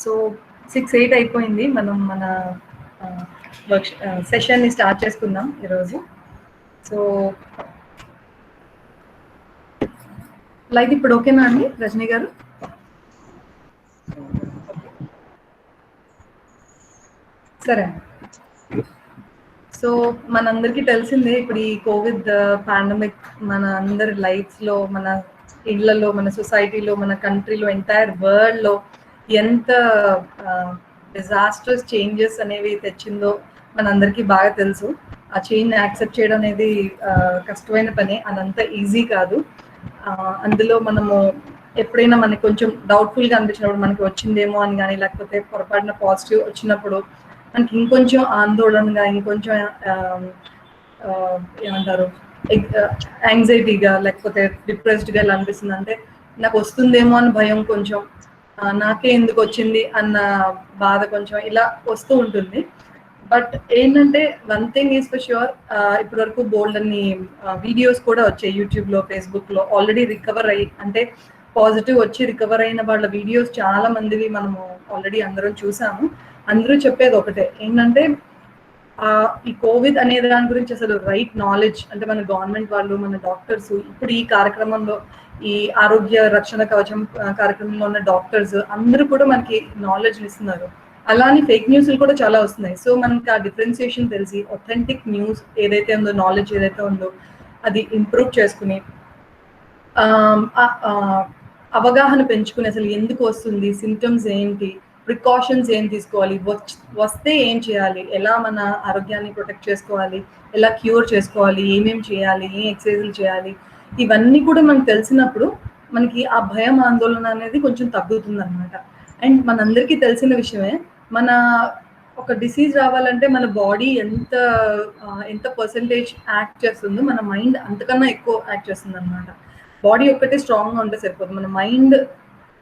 So 6-8 అయిపోయింది. మనం మన వర్క్ సెషన్ని స్టార్ట్ చేసుకుందాం ఈరోజు. సో లైట్ ఇప్పుడు ఓకేనా అండి రజనీ గారు? సరే అండి. సో మనందరికీ తెలిసిందే ఇప్పుడు ఈ కోవిడ్ పాండమిక్ మన అందరి లైఫ్స్లో, మన ఇళ్లలో, మన సొసైటీలో, మన కంట్రీలో, ఎంటైర్ వరల్డ్లో ఎంత డిజాస్టర్స్ చేంజెస్ అనేవి తెచ్చిందో మనందరికీ బాగా తెలుసు. ఆ చేంజ్ యాక్సెప్ట్ చేయడం అనేది కష్టమైన పని, అదంత ఈజీ కాదు. అందులో మనము ఎప్పుడైనా మనకి కొంచెం డౌట్ఫుల్గా అనిపించినప్పుడు, మనకి వచ్చిందేమో అని కానీ, లేకపోతే పొరపాటున పాజిటివ్ వచ్చినప్పుడు మనకి ఇంకొంచెం ఆందోళనగా, ఇంకొంచెం ఏమంటారు, యాంగ్జైటీగా, లేకపోతే డిప్రెస్డ్గా ఎలా అనిపిస్తుంది అంటే, నాకు వస్తుందేమో అని భయం, కొంచెం నాకే ఎందుకు వచ్చింది అన్న బాధ కొంచెం ఇలా వస్తూ ఉంటుంది. బట్ ఏంటంటే one thing is for sure, ఇప్పటి వరకు బోల్డ్ అన్ని వీడియోస్ కూడా వచ్చాయి యూట్యూబ్లో, ఫేస్బుక్లో. ఆల్రెడీ రికవర్ అయ్యి, అంటే పాజిటివ్ వచ్చి రికవర్ అయిన వాళ్ళ వీడియోస్ చాలా మందివి మనము ఆల్రెడీ అందరం చూసాము. అందరూ చెప్పేది ఒకటే, ఏంటంటే ఈ కోవిడ్ అనే దాని గురించి అసలు రైట్ నాలెడ్జ్, అంటే మన గవర్నమెంట్ వాళ్ళు, మన డాక్టర్స్, ఇప్పుడు ఈ కార్యక్రమంలో, ఈ ఆరోగ్య రక్షణ కవచం కార్యక్రమంలో ఉన్న డాక్టర్స్ అందరూ కూడా మనకి నాలెడ్జ్ ఇస్తున్నారు. అలానే ఫేక్ న్యూస్లు కూడా చాలా వస్తున్నాయి. సో మనకి ఆ డిఫరెన్సియేషన్ తెలిసి, ఒథెంటిక్ న్యూస్ ఏదైతే ఉందో, నాలెడ్జ్ ఏదైతే ఉందో అది ఇంప్రూవ్ చేసుకుని, అవగాహన పెంచుకుని అసలు ఎందుకు వస్తుంది, సిమ్టమ్స్ ఏంటి, ప్రికాషన్స్ ఏం తీసుకోవాలి, వస్తే ఏం చేయాలి, ఎలా మన ఆరోగ్యాన్ని ప్రొటెక్ట్ చేసుకోవాలి, ఎలా క్యూర్ చేసుకోవాలి, ఏమేమి చేయాలి, ఏం ఎక్సర్సైజులు చేయాలి, ఇవన్నీ కూడా మనకు తెలిసినప్పుడు మనకి ఆ భయం, ఆందోళన అనేది కొంచెం తగ్గుతుంది అనమాట. అండ్ మనందరికీ తెలిసిన విషయమే, మన ఒక డిసీజ్ రావాలంటే మన బాడీ ఎంత పర్సెంటేజ్ యాక్ట్ చేస్తుందో మన మైండ్ అంతకన్నా ఎక్కువ యాక్ట్ చేస్తుంది అనమాట. బాడీ ఒక్కటే స్ట్రాంగ్గా ఉంటే సరిపోతుంది, మన మైండ్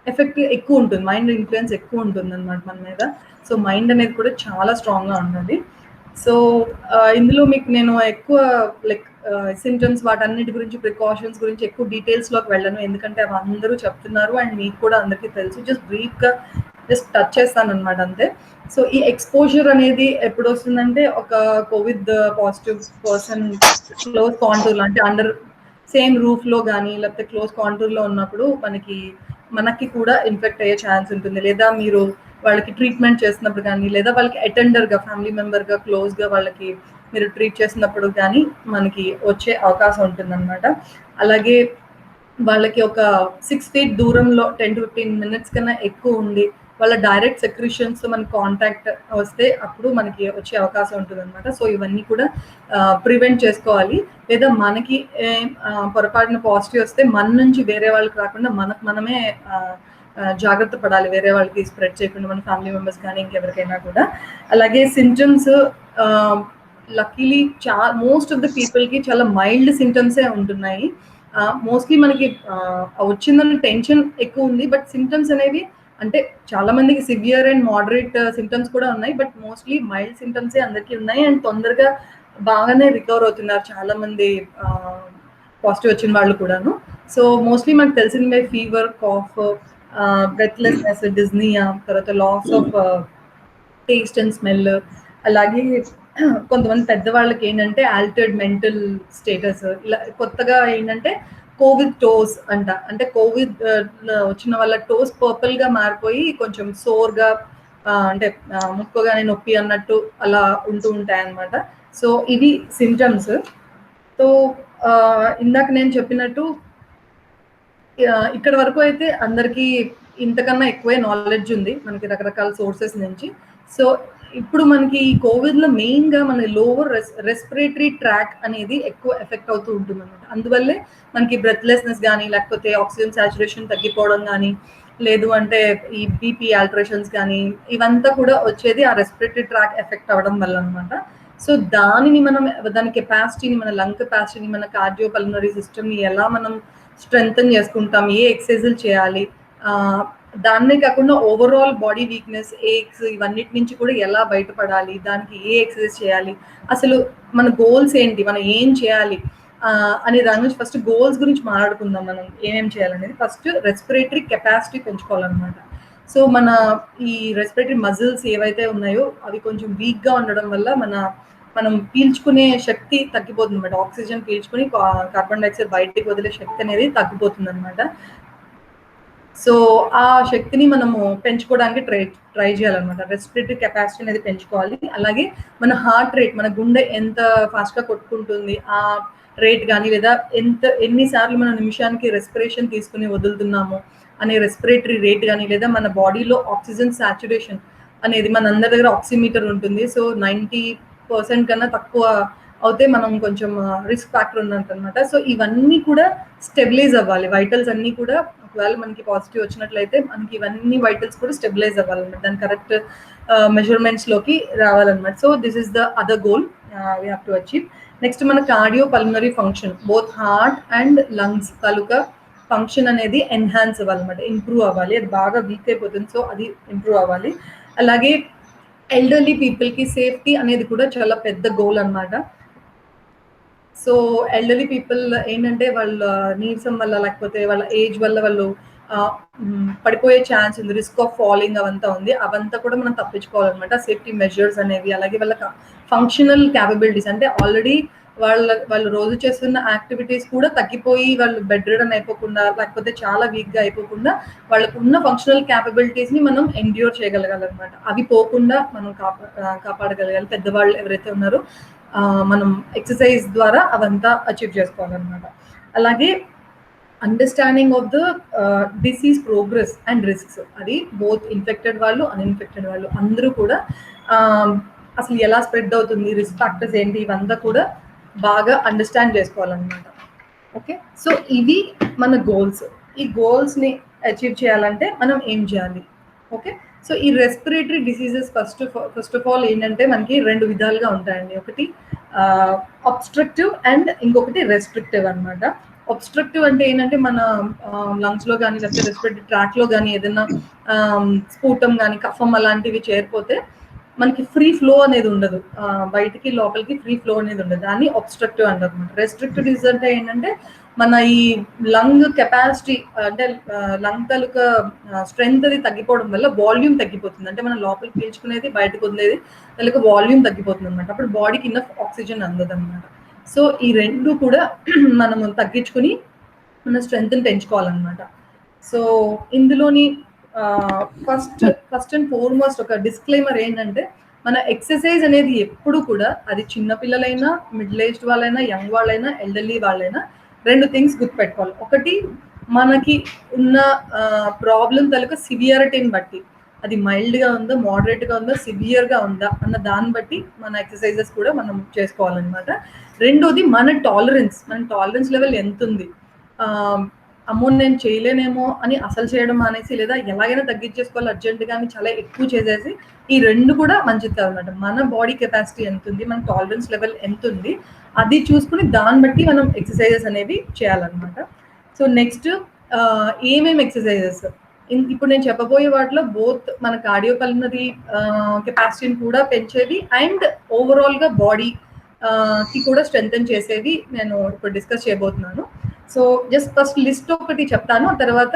ఎఫెక్ట్ ఎక్కువ ఉంటుంది, మైండ్ ఇన్ఫ్లుయెన్స్ ఎక్కువ ఉంటుంది అనమాట మన మీద. సో మైండ్ అనేది కూడా చాలా స్ట్రాంగ్గా ఉంటుంది. సో ఇందులో మీకు నేను ఎక్కువ లైక్ సిమ్టమ్స్, వాటన్నిటి గురించి, ప్రికాషన్స్ గురించి ఎక్కువ డీటెయిల్స్లోకి వెళ్ళను, ఎందుకంటే అవి అందరూ చెప్తున్నారు అండ్ మీకు కూడా అందరికీ తెలుసు. జస్ట్ బ్రీఫ్గా జస్ట్ టచ్ చేస్తాను అనమాట, అంతే. సో ఈ ఎక్స్పోజర్ అనేది ఎప్పుడు వస్తుందంటే, ఒక కోవిడ్ పాజిటివ్ పర్సన్ క్లోజ్ కాంటూర్లో, అంటే అండర్ సేమ్ రూఫ్లో కానీ, లేకపోతే క్లోజ్ కాంటూర్లో ఉన్నప్పుడు మనకి కూడా ఇన్ఫెక్ట్ అయ్యే ఛాన్స్ ఉంటుంది. లేదా మీరు వాళ్ళకి ట్రీట్మెంట్ చేసినప్పుడు కానీ, లేదా వాళ్ళకి అటెండర్గా, ఫ్యామిలీ మెంబర్గా, క్లోజ్గా వాళ్ళకి మీరు ట్రీట్ చేసినప్పుడు కానీ మనకి వచ్చే అవకాశం ఉంటుందన్నమాట. అలాగే వాళ్ళకి ఒక 6 feet దూరంలో 10 to 15 minutes కన్నా ఎక్కువ ఉండి వాళ్ళ డైరెక్ట్ సెక్రిషన్స్ మనకి కాంటాక్ట్ వస్తే అప్పుడు మనకి వచ్చే అవకాశం ఉంటుంది అనమాట. సో ఇవన్నీ కూడా ప్రివెంట్ చేసుకోవాలి. లేదా మనకి పొరపాటున పాజిటివ్ వస్తే మన నుంచి వేరే వాళ్ళకి రాకుండా మనమే జాగ్రత్త పడాలి, వేరే వాళ్ళకి స్ప్రెడ్ చేయకుండా, మన ఫ్యామిలీ మెంబర్స్ కానీ ఇంకెవరికైనా కూడా. అలాగే symptoms luckily most of the పీపుల్కి చాలా మైల్డ్ సింటమ్సే ఉంటున్నాయి. మోస్ట్లీ మనకి వచ్చిందన్న టెన్షన్ ఎక్కువ ఉంది, బట్ సిమ్టమ్స్ అనేవి అంటే చాలా మందికి సివియర్ అండ్ మోడరేట్ సిమ్టమ్స్ కూడా ఉన్నాయి, బట్ మోస్ట్లీ మైల్డ్ సిమ్టమ్సే అందరికీ ఉన్నాయి. అండ్ తొందరగా బాగానే రికవర్ అవుతున్నారు చాలా మంది పాజిటివ్ వచ్చిన వాళ్ళు కూడాను. సో మోస్ట్లీ మనకు తెలిసినవే ఫీవర్, కాఫ్, బ్రెత్లెస్నెస్, డిజ్నియా, తర్వాత loss of taste and smell. అలాగే కొంతమంది పెద్దవాళ్ళకి ఏంటంటే ఆల్టర్డ్ మెంటల్ స్టేటస్. ఇలా కొత్తగా ఏంటంటే కోవిడ్ టోస్ అంటే కోవిడ్ వచ్చిన వాళ్ళ టోస్ పర్పుల్గా మారిపోయి కొంచెం సోర్గా, అంటే ముక్కగానే నొప్పి అన్నట్టు అలా ఉంటూ ఉంటాయి అన్నమాట. సో ఇవి సిమ్టమ్స్. సో ఇందాక నేను చెప్పినట్టు ఇక్కడ వరకు అయితే అందరికీ ఇంతకన్నా ఎక్కువే నాలెడ్జ్ ఉంది మనకి రకరకాల సోర్సెస్ నుంచి. సో ఇప్పుడు మనకి ఈ కోవిడ్లో మెయిన్గా మన లోవర్ రెస్పిరేటరీ ట్రాక్ అనేది ఎక్కువ ఎఫెక్ట్ అవుతూ ఉంటుంది అనమాట. అందువల్లే మనకి బ్రెత్లెస్నెస్ కానీ, లేకపోతే ఆక్సిజన్ సాచురేషన్ తగ్గిపోవడం కానీ, లేదు అంటే ఈ బీపీ ఆల్టరేషన్స్ కానీ, ఇవంతా కూడా వచ్చేది ఆ రెస్పిరేటరీ ట్రాక్ ఎఫెక్ట్ అవ్వడం వల్ల అనమాట. సో దాని కెపాసిటీని, మన లంగ్ కెపాసిటీని, మన కార్డియోపల్మనరీ సిస్టమ్ని ఎలా మనం స్ట్రెంగ్తన్ చేసుకుంటాం, ఏ ఎక్సర్సైజులు చేయాలి, దాన్నే కాకుండా ఓవరాల్ బాడీ వీక్నెస్, ఏక్స్, ఇవన్నిటి నుంచి కూడా ఎలా బయటపడాలి, దానికి ఏ ఎక్సర్సైజ్ చేయాలి, అసలు మన గోల్స్ ఏంటి, మనం ఏం చేయాలి అనే దాని గురించి ఫస్ట్ గోల్స్ గురించి మాట్లాడుకుందాం. మనం ఏమేం చేయాలనేది ఫస్ట్ రెస్పిరేటరీ కెపాసిటీ పెంచుకోవాలన్నమాట. సో మన ఈ రెస్పిరేటరీ మజిల్స్ ఏవైతే ఉన్నాయో అవి కొంచెం వీక్గా ఉండడం వల్ల మనం పీల్చుకునే శక్తి తగ్గిపోతుంది అనమాట. ఆక్సిజన్ పీల్చుకుని కార్బన్ డైఆక్సైడ్ బయటికి వదిలే శక్తి అనేది తగ్గిపోతుంది అనమాట. సో ఆ శక్తిని మనము పెంచుకోవడానికి ట్రై చేయాలన్నమాట. రెస్పిరేటరీ కెపాసిటీ అనేది పెంచుకోవాలి. అలాగే మన హార్ట్ రేట్, మన గుండె ఎంత ఫాస్ట్గా కొట్టుకుంటుంది ఆ రేట్ కానీ, లేదా ఎన్నిసార్లు మనం నిమిషానికి రెస్పిరేషన్ తీసుకుని వదులుతున్నాము అనే రెస్పిరేటరీ రేట్ కానీ, లేదా మన బాడీలో ఆక్సిజన్ సాచురేషన్ అనేది, మన అందరి దగ్గర ఆక్సిమీటర్ ఉంటుంది. సో 90% కన్నా తక్కువ అవుతే మనం కొంచెం రిస్క్ ఫ్యాక్టర్ ఉన్నట్టు అనమాట. సో ఇవన్నీ కూడా స్టెబిలైజ్ అవ్వాలి. వైటల్స్ అన్నీ కూడా ఒకవేళ మనకి పాజిటివ్ వచ్చినట్లయితే మనకి ఇవన్నీ వైటల్స్ కూడా స్టెబిలైజ్ అవ్వాలన్నమాట. దాని కరెక్ట్ మెజర్మెంట్స్లోకి రావాలన్నమాట. So this is the other goal we have to achieve. Next మన cardio pulmonary function, both heart and lungs తాలూకా ఫంక్షన్ అనేది ఎన్హాన్స్ అవ్వాలన్నమాట, ఇంప్రూవ్ అవ్వాలి. అది బాగా వీక్ అయిపోతుంది, సో అది ఇంప్రూవ్ అవ్వాలి. అలాగే ఎల్డర్లీ పీపుల్కి సేఫ్టీ అనేది కూడా చాలా పెద్ద గోల్ అనమాట. సో ఎల్డర్లీ పీపుల్ ఏంటంటే వాళ్ళ నీరసం వల్ల లేకపోతే వాళ్ళ ఏజ్ వల్ల వాళ్ళు పడిపోయే ఛాన్స్ ఉంది, రిస్క్ ఆఫ్ ఫాలింగ్ అవంతా ఉంది. అవంతా కూడా మనం తప్పించుకోవాలన్నమాట, సేఫ్టీ మెజర్స్ అనేవి. అలాగే వాళ్ళ ఫంక్షనల్ క్యాపబిలిటీస్, అంటే ఆల్రెడీ వాళ్ళు రోజు చేస్తున్న యాక్టివిటీస్ కూడా తగ్గిపోయి వాళ్ళు బెడ్ రిడన్ అయిపోకుండా లేకపోతే చాలా వీక్గా అయిపోకుండా వాళ్ళకు ఉన్న ఫంక్షనల్ క్యాపబిలిటీస్ని మనం ఎండ్యూర్ చేయగలగాలన్నమాట. అవి పోకుండా మనం కాపాడగలగాలి. పెద్దవాళ్ళు ఎవరైతే ఉన్నారో మనం ఎక్సర్సైజ్ ద్వారా అవంతా అచీవ్ చేసుకోవాలన్నమాట. అలాగే understanding of the disease progress and risks, అది బోత్ ఇన్ఫెక్టెడ్ వాళ్ళు అన్ఇన్ఫెక్టెడ్ వాళ్ళు అందరూ కూడా అసలు ఎలా స్ప్రెడ్ అవుతుంది, రిస్క్ ఫ్యాక్టర్స్ ఏంటి, ఇవంతా కూడా బాగా అండర్స్టాండ్ చేసుకోవాలన్నమాట. ఓకే, సో ఇవి మన గోల్స్. ఈ గోల్స్ని అచీవ్ చేయాలంటే మనం ఏం చేయాలి? ఓకే, సో ఈ respiratory diseases first of all ఏంటంటే మనకి రెండు విధాలుగా ఉంటాయండి. ఒకటి అబ్స్ట్రక్టివ్ అండ్ ఇంకొకటి రెస్ట్రిక్టివ్ అనమాట. అబ్స్ట్రక్టివ్ అంటే ఏంటంటే మన లంగ్స్లో కానీ లేకపోతే రెస్పిరేటరీ ట్రాక్లో కానీ ఏదైనా స్ఫూటం కానీ కఫం అలాంటివి చేరిపోతే మనకి ఫ్రీ ఫ్లో అనేది ఉండదు, బయటికి లోపలికి ఫ్రీ ఫ్లో అనేది ఉండదు. దాన్ని అబ్స్ట్రక్టివ్ అంటారు అనమాట. రెస్ట్రిక్టివ్ డిసీజ్ అంటే ఏంటంటే మన ఈ లంగ్ కెపాసిటీ, అంటే లంగ్ తాలూకా స్ట్రెంగ్త్ అది తగ్గిపోవడం వల్ల వాల్యూమ్ తగ్గిపోతుంది. అంటే మనం లోపలికి పీల్చుకునేది బయటకు వదిలేది తాలూకా వాల్యూమ్ తగ్గిపోతుంది అనమాట. అప్పుడు బాడీకి ఇన్నఫ్ ఆక్సిజన్ అందదు అనమాట. సో ఈ రెండు కూడా మనము తగ్గించుకుని మన స్ట్రెంగ్త్ని పెంచుకోవాలన్నమాట. సో ఇందులోని ఫస్ట్ అండ్ ఫార్మోస్ట్ ఒక డిస్క్లైమర్ ఏంటంటే మన ఎక్సర్సైజ్ అనేది ఎప్పుడు కూడా, అది చిన్నపిల్లలైనా, మిడిల్ ఏజ్డ్ వాళ్ళైనా, యంగ్ వాళ్ళైనా, ఎల్డర్లీ వాళ్ళైనా, రెండు థింగ్స్ గుర్తుపెట్టుకోవాలి. ఒకటి, మనకి ఉన్న ప్రాబ్లం తాలూకా సివియారిటీని బట్టి, అది మైల్డ్గా ఉందా, మోడరేట్గా ఉందా, సివియర్గా ఉందా అన్న దాన్ని బట్టి మన ఎక్సర్సైజెస్ కూడా మనం చేసుకోవాలన్నమాట. రెండోది మన టాలరెన్స్ లెవెల్ ఎంత ఉంది. అమ్మో నేను చేయలేనేమో అని అసలు చేయడం మానేసి, లేదా ఎలాగైనా తగ్గించేసుకోవాలి అర్జెంటుగా అని చాలా ఎక్కువ చేసేసి, ఈ రెండు కూడా మంచిది కాదన్నమాట. మన బాడీ కెపాసిటీ ఎంత ఉంది, మన టాలరెన్స్ లెవెల్ ఎంత ఉంది, అది చూసుకుని దాన్ని బట్టి మనం ఎక్సర్సైజెస్ అనేవి చేయాలన్నమాట. సో నెక్స్ట్ ఏమేమి ఎక్సర్సైజెస్, ఇప్పుడు నేను చెప్పబోయే వాటిలో బోత్ మన కార్డియోపల్మనరీ కెపాసిటీని కూడా పెంచేవి అండ్ ఓవరాల్గా బాడీ కి కూడా స్ట్రెంథెన్ చేసేవి నేను ఇప్పుడు డిస్కస్ చేయబోతున్నాను. సో జస్ట్ ఫస్ట్ లిస్ట్ ఒకటి చెప్తాను, ఆ తర్వాత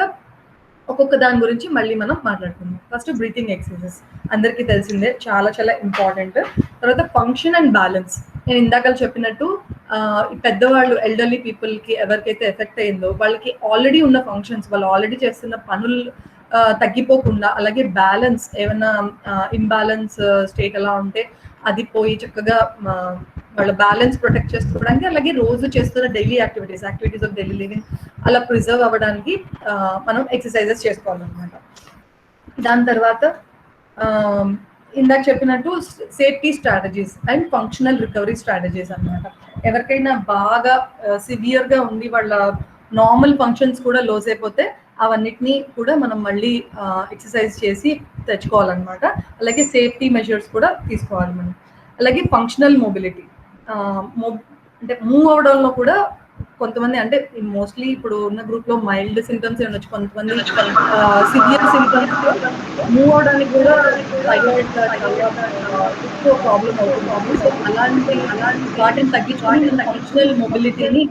ఒక్కొక్క దాని గురించి మళ్ళీ మనం మాట్లాడుకుందాం. ఫస్ట్ బ్రీతింగ్ ఎక్సర్సైజెస్, అందరికీ తెలిసిందే, చాలా చాలా ఇంపార్టెంట్. తర్వాత ఫంక్షన్ అండ్ బ్యాలెన్స్, నేను ఇందాక చెప్పినట్టు పెద్దవాళ్ళు, ఎల్డర్లీ పీపుల్కి ఎవరికైతే ఎఫెక్ట్ అయిందో వాళ్ళకి ఆల్రెడీ ఉన్న ఫంక్షన్స్, వాళ్ళు ఆల్రెడీ చేస్తున్న పనులు తగ్గిపోకుండా, అలాగే బ్యాలెన్స్, ఏమైనా ఇంబ్యాలెన్స్ స్టేట్ అలా ఉంటే అది పోయి చక్కగా వాళ్ళ బ్యాలెన్స్ ప్రొటెక్ట్ చేసుకోవడానికి, అలాగే రోజు చేస్తున్న daily activities of daily living అలా ప్రిజర్వ్ అవ్వడానికి మనం ఎక్సర్సైజెస్ చేసుకోవాలన్నమాట. దాని తర్వాత ఇందాక చెప్పినట్టు safety strategies and functional recovery strategies అన్నమాట. ఎవరికైనా బాగా సివియర్గా ఉండి వాళ్ళ నార్మల్ ఫంక్షన్స్ కూడా లోస్ అయిపోతే అవన్నిటినీ కూడా మనం మళ్ళీ ఎక్సర్సైజ్ చేసి తెచ్చుకోవాలన్నమాట. అలాగే సేఫ్టీ మెజర్స్ కూడా తీసుకోవాలి మనం. అలాగే ఫంక్షనల్ మొబిలిటీ, అంటే మూవ్ అవడంలో కూడా కొంతమంది, అంటే మోస్ట్లీ ఇప్పుడు ఉన్న గ్రూప్లో మైల్డ్ సింటమ్స్ ఉండొచ్చు, కొంతమంది సివియర్ సింటమ్స్ మూవ్ అవడానికి కూడా ఎక్కువ ప్రాబ్లం అవుతుంది. సో అలాంటి వాటిని తగ్గించుకొని ఫంక్షనల్ మొబిలిటీని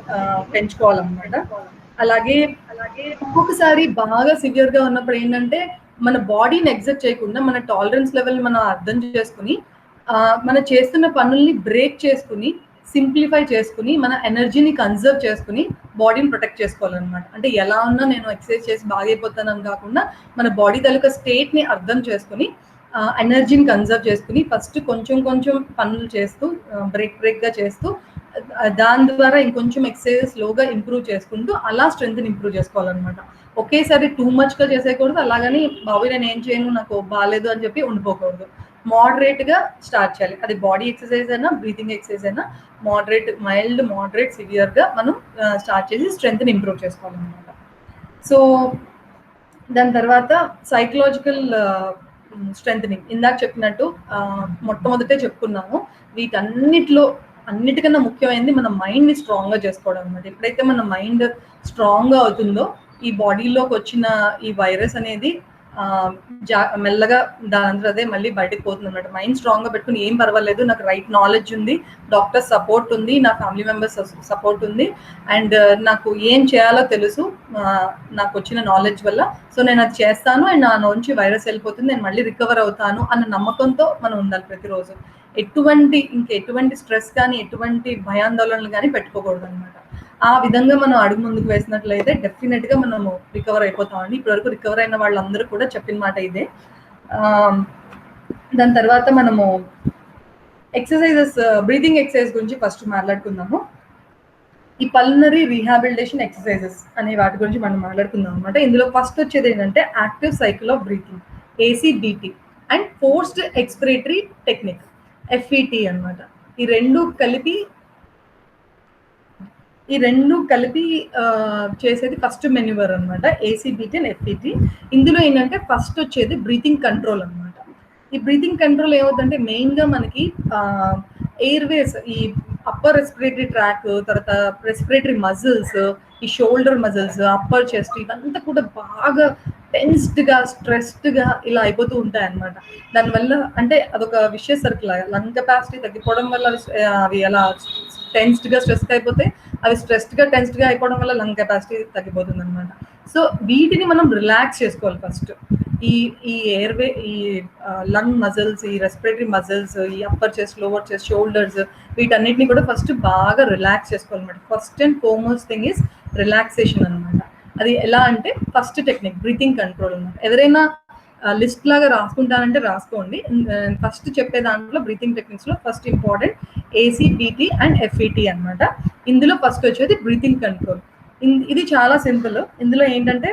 పెంచుకోవాలన్నమాట. అలాగే ఒక్కొక్కసారి బాగా సివియర్గా ఉన్నప్పుడు ఏంటంటే మన బాడీని ఎగ్జర్ట్ చేయకుండా మన టాలరెన్స్ లెవెల్ మనం అర్థం చేసుకుని మనం చేస్తున్న పనుల్ని బ్రేక్ చేసుకుని సింప్లిఫై చేసుకుని మన ఎనర్జీని కన్జర్వ్ చేసుకుని బాడీని ప్రొటెక్ట్ చేసుకోవాలన్నమాట. అంటే ఎలా ఉన్నా నేను ఎక్సర్సైజ్ చేసి బాగైపోతానని కాకుండా మన బాడీ తాలూకా స్టేట్ని అర్థం చేసుకుని ఎనర్జీని కన్జర్వ్ చేసుకుని ఫస్ట్ కొంచెం కొంచెం పనులు చేస్తూ బ్రేక్గా చేస్తూ దాని ద్వారా ఇంకొంచెం ఎక్సర్సైజ్ స్లోగా ఇంప్రూవ్ చేసుకుంటూ అలా స్ట్రెంగ్త్ని ఇంప్రూవ్ చేసుకోవాలన్నమాట. ఒకేసారి టూ మచ్గా చేసేయకూడదు, అలాగని బాబు నేను ఏం చేయను నాకు బాగాలేదు అని చెప్పి ఉండిపోకూడదు. మోడరేట్గా స్టార్ట్ చేయాలి. అది బాడీ ఎక్సర్సైజ్ అయినా బ్రీతింగ్ ఎక్సర్సైజ్ అయినా మైల్డ్ మోడరేట్ సివియర్గా మనం స్టార్ట్ చేసి స్ట్రెంగ్త్ని ఇంప్రూవ్ చేసుకోవాలన్నమాట. సో దాని తర్వాత సైకలాజికల్ స్ట్రెంగ్త్నింగ్ ఇందాక చెప్పినట్టు మొట్టమొదటే చెప్పుకున్నాము. అన్నిటికన్నా ముఖ్యమైనది మన మైండ్ని స్ట్రాంగ్గా చేసుకోవడం అనమాట. ఎప్పుడైతే మన మైండ్ స్ట్రాంగ్గా అవుతుందో ఈ బాడీలోకి వచ్చిన ఈ వైరస్ అనేది మెల్లగా దాని అదే మళ్ళీ బయటకు పోతుంది అనమాట. మైండ్ స్ట్రాంగ్గా పెట్టుకుని ఏం పర్వాలేదు, నాకు రైట్ నాలెడ్జ్ ఉంది, డాక్టర్ సపోర్ట్ ఉంది, నా ఫ్యామిలీ మెంబర్స్ సపోర్ట్ ఉంది, అండ్ నాకు ఏం చేయాలో తెలుసు నాకు వచ్చిన నాలెడ్జ్ వల్ల. సో నేను అది చేస్తాను అండ్ నా నుంచి వైరస్ వెళ్ళిపోతుంది, నేను మళ్ళీ రికవర్ అవుతాను అన్న నమ్మకంతో మనం ఉండాలి ప్రతిరోజు. ఎటువంటి స్ట్రెస్ కానీ ఎటువంటి భయాందోళనలు కానీ పెట్టుకోకూడదు అనమాట. ఆ విధంగా మనం అడుగు ముందుకు వేసినట్లయితే డెఫినెట్గా మనము రికవర్ అయిపోతామండి. ఇప్పటివరకు రికవర్ అయిన వాళ్ళందరూ కూడా చెప్పిన మాట ఇదే. దాని తర్వాత మనము ఎక్సర్సైజెస్, బ్రీతింగ్ ఎక్సర్సైజ్ గురించి ఫస్ట్ మాట్లాడుకుందాము. ఈ పల్మనరీ రీహాబిలిటేషన్ ఎక్సర్సైజెస్ అనే వాటి గురించి మనం మాట్లాడుకుందాం అనమాట. ఇందులో ఫస్ట్ వచ్చేది ఏంటంటే active cycle of breathing, ACBT, and forced expiratory technique, FET అనమాట. ఈ రెండు కలిపి చేసేది ఫస్ట్ మెన్యూవర్ అనమాట, ACBT అండ్ FET. ఇందులో ఏంటంటే ఫస్ట్ వచ్చేది బ్రీతింగ్ కంట్రోల్ అనమాట. ఈ బ్రీతింగ్ కంట్రోల్ ఏమవుతుందంటే మెయిన్గా మనకి ఎయిర్వేస్, ఈ అప్పర్ రెస్పిరేటరీ ట్రాక్, తర్వాత రెస్పిరేటరీ మజిల్స్, ఈ షోల్డర్ మజిల్స్, అప్పర్ చెస్ట్, ఇవంతా కూడా బాగా టెన్స్డ్గా స్ట్రెస్డ్గా ఇలా అయిపోతూ ఉంటాయి అన్నమాట. దానివల్ల అంటే అదొక విషయస్ సర్కిల్ లాగా, లంగ్ కెపాసిటీ తగ్గిపోవడం వల్ల అవి అలా టెన్స్డ్గా స్ట్రెస్గా అయిపోతే, అవి స్ట్రెస్డ్గా టెన్స్డ్గా అయిపోవడం వల్ల లంగ్ కెపాసిటీ తగ్గిపోతుంది అనమాట. సో వీటిని మనం రిలాక్స్ చేసుకోవాలి ఫస్ట్. ఈ ఎయిర్వే, ఈ లంగ్ మజిల్స్, ఈ రెస్పిరేటరీ మజిల్స్, ఈ upper chest, lower chest, shoulders, వీటన్నిటిని కూడా ఫస్ట్ బాగా రిలాక్స్ చేసుకోవాలన్నమాట. First and foremost thing is relaxation అనమాట. అది ఎలా అంటే ఫస్ట్ టెక్నిక్ బ్రీతింగ్ కంట్రోల్ అనమాట. ఎవరైనా లిస్ట్ లాగా రాసుకుంటానంటే రాసుకోండి. ఫస్ట్ చెప్పే దాంట్లో బ్రీతింగ్ టెక్నిక్స్లో first important ACBT and FET అనమాట. ఇందులో ఫస్ట్ వచ్చేది బ్రీతింగ్ కంట్రోల్. ఇది చాలా సింపుల్. ఇందులో ఏంటంటే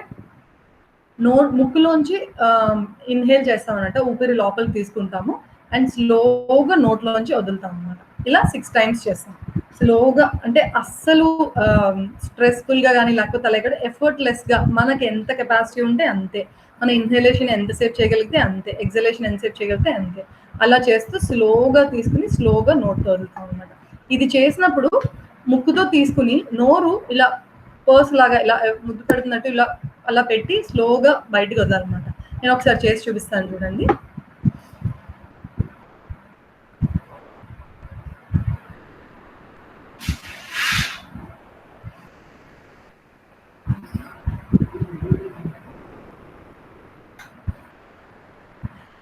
ముక్కులోంచి ఇన్హేల్ చేస్తాం అన్నమాట, ఊపిరి లోపలికి తీసుకుంటాము అండ్ స్లోగా నోట్లోంచి వదులుతాం అనమాట. ఇలా 6 times చేస్తాం స్లోగా. అంటే అస్సలు స్ట్రెస్ఫుల్గా కానీ లేకపోతే అలాగే ఎఫర్ట్లెస్గా మనకి ఎంత కెపాసిటీ ఉంటే అంతే, మన ఇన్హేలేషన్ ఎంతసేపు చేయగలిగితే అంతే, ఎక్సలేషన్ ఎంతసేపు చేయగలిగితే అంతే, అలా చేస్తూ స్లోగా తీసుకుని స్లోగా నోట్తో వదులుతాం అనమాట. ఇది చేసినప్పుడు ముక్కుతో తీసుకుని నోరు ఇలా పర్స్ లాగా ఇలా ముద్దు పెడుతున్నట్టు ఇలా అలా పెట్టి స్లోగా బయటకు వదలాలన్నమాట. నేను ఒకసారి చేసి చూపిస్తాను చూడండి.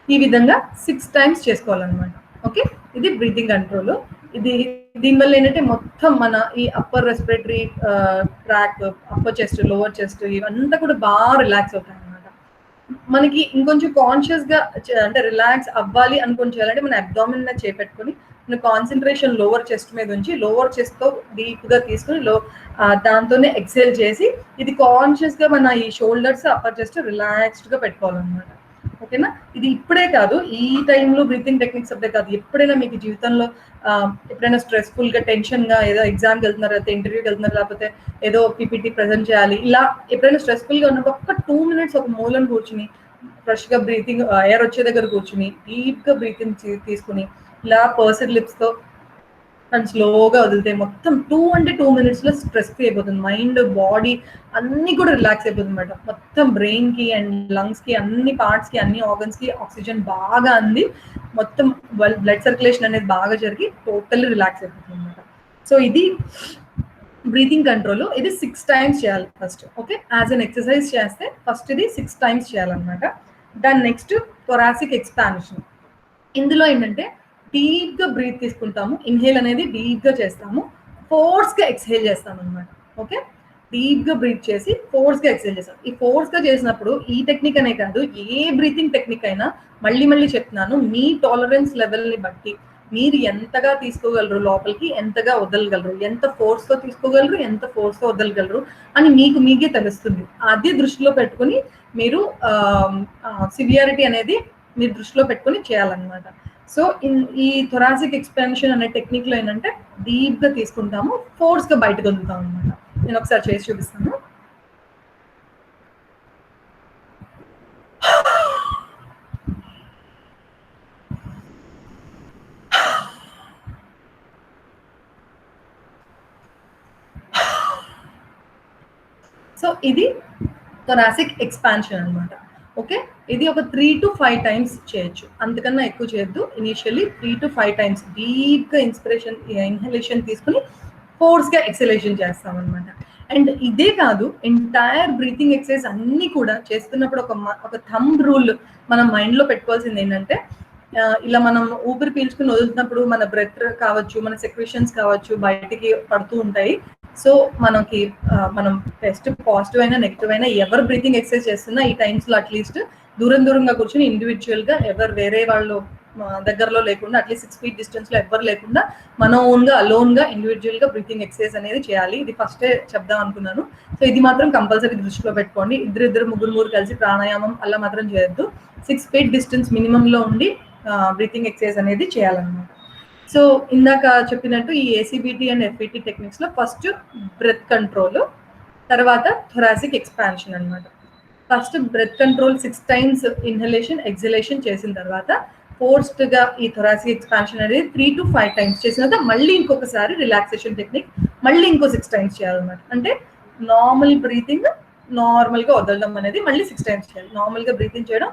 ఈ విధంగా 6 times చేసుకోవాలన్నమాట. ఓకే, ఇది బ్రీతింగ్ కంట్రోల్. దీనివల్ల ఏంటంటే మొత్తం మన ఈ upper respiratory track, upper chest, lower chest ఇవంతా కూడా బాగా రిలాక్స్ అవుతాయి అనమాట. మనకి ఇంకొంచెం కాన్షియస్గా అంటే రిలాక్స్ అవ్వాలి అనుకుని చేయాలంటే మన అబ్డామిన్ మీద చేపెట్టుకుని మన కాన్సన్ట్రేషన్ లోవర్ చెస్ట్ మీద ఉంచి లోవర్ చెస్ట్తో డీప్గా తీసుకుని దాంతోనే ఎక్సేల్ చేసి ఇది కాన్షియస్గా మన ఈ షోల్డర్స్, అప్పర్ చెస్ట్ రిలాక్స్డ్గా పెట్టుకోవాలన్నమాట. ఓకేనా? ఇది ఇప్పుడే కాదు, ఈ టైంలో బ్రీతింగ్ టెక్నిక్స్ అప్పుడే కాదు, ఎప్పుడైనా మీకు జీవితంలో ఎప్పుడైనా స్ట్రెస్ఫుల్గా టెన్షన్గా ఏదో ఎగ్జామ్కి వెళ్తున్నారు, లేకపోతే ఇంటర్వ్యూకి వెళ్తున్నారు, లేకపోతే ఏదో PPT ప్రజెంట్ చేయాలి, ఇలా ఎప్పుడైనా స్ట్రెస్ఫుల్గా ఉన్నప్పుడు ఒక్క 2 minutes ఒక మూలను కూర్చుని ఫ్రెష్గా బ్రీతింగ్ ఎయిర్ వచ్చే దగ్గర కూర్చుని డీప్గా బ్రీతింగ్ తీసుకుని ఇలా పర్స్డ్ లిప్స్తో అండ్ స్లోగా వదిలితే మొత్తం 2 minutesలో స్ట్రెస్ ఫ్రీ అయిపోతుంది. మైండ్, బాడీ అన్నీ కూడా రిలాక్స్ అయిపోతుంది అనమాట. మొత్తం బ్రెయిన్కి అండ్ లంగ్స్కి, అన్ని పార్ట్స్కి, అన్ని ఆర్గన్స్కి ఆక్సిజన్ బాగా అంది, మొత్తం బ్లడ్ సర్క్యులేషన్ అనేది బాగా జరిగి టోటల్లీ రిలాక్స్ అయిపోతుంది అనమాట. సో ఇది బ్రీతింగ్ కంట్రోల్. ఇది 6 times చేయాలి first. Okay, as an exercise చేస్తే ఫస్ట్ ఇది 6 times చేయాలన్నమాట. దాని నెక్స్ట్ థొరాసిక్ ఎక్స్పాన్షన్. ఇందులో ఏంటంటే డీప్గా బ్రీత్ తీసుకుంటాము, ఇన్హేల్ అనేది డీప్గా చేస్తాము, ఫోర్స్గా ఎక్స్హేల్ చేస్తాం అనమాట. ఓకే, డీప్గా బ్రీత్ చేసి ఫోర్స్గా ఎక్స్హేల్ చేస్తాం. ఈ ఫోర్స్గా చేసినప్పుడు ఈ టెక్నిక్ అనే కాదు, ఏ బ్రీతింగ్ టెక్నిక్ అయినా మళ్ళీ మళ్ళీ చెప్తున్నాను, మీ టాలరెన్స్ లెవెల్ని బట్టి మీరు ఎంతగా తీసుకోగలరు లోపలికి, ఎంతగా వదలగలరు, ఎంత ఫోర్స్తో తీసుకోగలరు, ఎంత ఫోర్స్తో వదలగలరు అని మీకు మీకే తెలుస్తుంది. అది దృష్టిలో పెట్టుకుని మీరు సివియారిటీ అనేది మీరు దృష్టిలో పెట్టుకుని చేయాలన్నమాట. సో ఈ థొరాసిక్ ఎక్స్పాన్షన్ అనే టెక్నిక్లో ఏంటంటే డీప్గా తీసుకుంటాము, ఫోర్స్గా బయటకు వదులుతాం అనమాట. నేను ఒకసారి చేసి చూపిస్తాను. సో ఇది థొరాసిక్ ఎక్స్పాన్షన్ అనమాట. ఓకే, ఇది ఒక 3 to 5 టైమ్స్ చేయొచ్చు, అంతకన్నా ఎక్కువ చేయొద్దు. ఇనిషియల్లీ 3 to 5 టైమ్స్ డీప్గా ఇన్హలేషన్ తీసుకుని ఫోర్స్గా ఎక్సలేషన్ చేస్తాం అనమాట. అండ్ ఇదే కాదు, ఎంటైర్ బ్రీతింగ్ ఎక్సర్సైజ్ అన్నీ కూడా చేస్తున్నప్పుడు ఒక థంబ్ రూల్ మనం మైండ్లో పెట్టుకోవాల్సింది ఏంటంటే, ఇలా మనం ఊపిరి పీల్చుకుని వదులుతున్నప్పుడు మన బ్రెత్ కావచ్చు, మన సెక్రేషన్స్ కావచ్చు బయటికి పడుతూ ఉంటాయి. సో మనకి మనం బెస్ట్ పాజిటివ్ అయినా నెగిటివ్ అయినా ఎవరు బ్రీతింగ్ ఎక్సర్సైజ్ చేస్తున్నా ఈ టైమ్స్లో అట్లీస్ట్ దూరంగా కూర్చొని ఇండివిజువల్గా, ఎవరు వేరే వాళ్ళు దగ్గరలో లేకుండా, అట్లీస్ట్ 6 feet డిస్టెన్స్లో ఎవరు లేకుండా మన ఓన్గా అలోన్గా ఇండివిజువల్గా బ్రీతింగ్ ఎక్సర్సైజ్ అనేది చేయాలి. ఇది ఫస్టే చెప్దాం అనుకున్నాను. సో ఇది మాత్రం కంపల్సరీ దృష్టిలో పెట్టుకోండి. ఇద్దరు ముగ్గురు కలిసి ప్రాణాయామం అలా మాత్రం చేయొద్దు. 6 feet డిస్టెన్స్ మినిమంలో ఉండి బ్రీతింగ్ ఎక్సర్సైజ్ అనేది చేయాలన్నమాట. సో ఇందాక చెప్పినట్టు ఈ ఏసీబీటీ అండ్ ఎఫ్ఈటీ టెక్నిక్స్లో ఫస్ట్ బ్రెత్ కంట్రోల్, తర్వాత థొరాసిక్ ఎక్స్పాన్షన్ అనమాట. First breath control 6 times inhalation exhalation చేసిన తర్వాత ఫోర్స్డ్గా ఈ థొరాసిక్ ఎక్స్పాన్షన్ అనేది 3 to 5 times చేసిన తర్వాత మళ్ళీ ఇంకొకసారి రిలాక్సేషన్ టెక్నిక్ మళ్ళీ ఇంకో 6 times చేయాలన్నమాట. అంటే నార్మల్ బ్రీతింగ్ నార్మల్గా వదలడం అనేది మళ్ళీ 6 times చేయాలి. నార్మల్గా బ్రీతింగ్ చేయడం,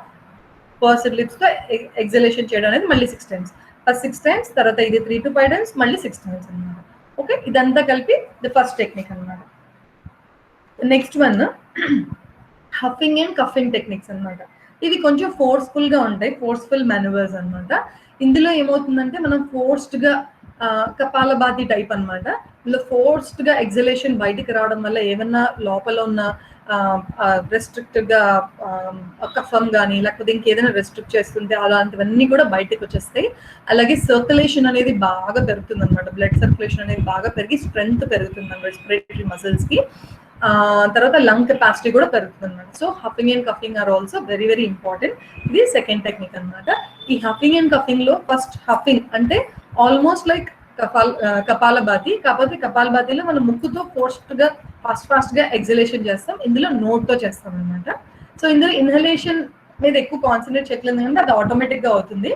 పర్స్డ్ లిప్స్తో ఎక్సలేషన్ చేయడం అనేది మళ్ళీ 6 times. ఫస్ట్ 6 times, తర్వాత ఇది 3 to 5 times, మళ్ళీ 6 times అనమాట. ఓకే, ఇదంతా కలిపి ద ఫస్ట్ టెక్నిక్ అనమాట. Next one huffing and coughing techniques అనమాట. ఇవి కొంచెం ఫోర్స్ఫుల్గా ఉంటాయి, ఫోర్స్ఫుల్ మెనూవర్స్ అనమాట. ఇందులో ఏమవుతుందంటే మనం ఫోర్స్డ్గా కపాలభాతి టైప్ అనమాట. ఇందులో ఫోర్స్డ్గా ఎక్సలేషన్ బయటికి రావడం వల్ల ఏమన్నా లోపల ఉన్న రెస్ట్రిక్ట్గా కఫం కానీ లేకపోతే ఇంకేదైనా రెస్ట్రిక్ట్ చేస్తుంటే అలాంటివన్నీ కూడా బయటకు వచ్చేస్తాయి. అలాగే సర్క్యులేషన్ అనేది బాగా పెరుగుతుంది అనమాట. బ్లడ్ సర్క్యులేషన్ అనేది బాగా పెరిగి స్ట్రెంగ్త్ పెరుగుతుంది అన్నమాట రెస్పిరేటరీ మసిల్స్కి. తర్వాత లంగ్ కెపాసిటీ కూడా పెరుగుతుంది అనమాట. So huffing and coughing are also very very important. ఇది సెకండ్ టెక్నిక్ అనమాట. ఈ హఫింగ్ అండ్ కఫింగ్ లో ఫస్ట్ హఫింగ్ అంటే ఆల్మోస్ట్ లైక్ కపాలభాతి, కాకపోతే కపాలభాతిలో మనం ముక్కుతో ఫాస్ట్ గా ఎక్సలేషన్ చేస్తాం, ఇందులో నోట్ తో చేస్తాం అనమాట. సో ఇందులో ఇన్హలేషన్ మీద ఎక్కువ కాన్సన్ట్రేట్ చేయట్లేదు అంటే అది ఆటోమేటిక్ గా అవుతుంది.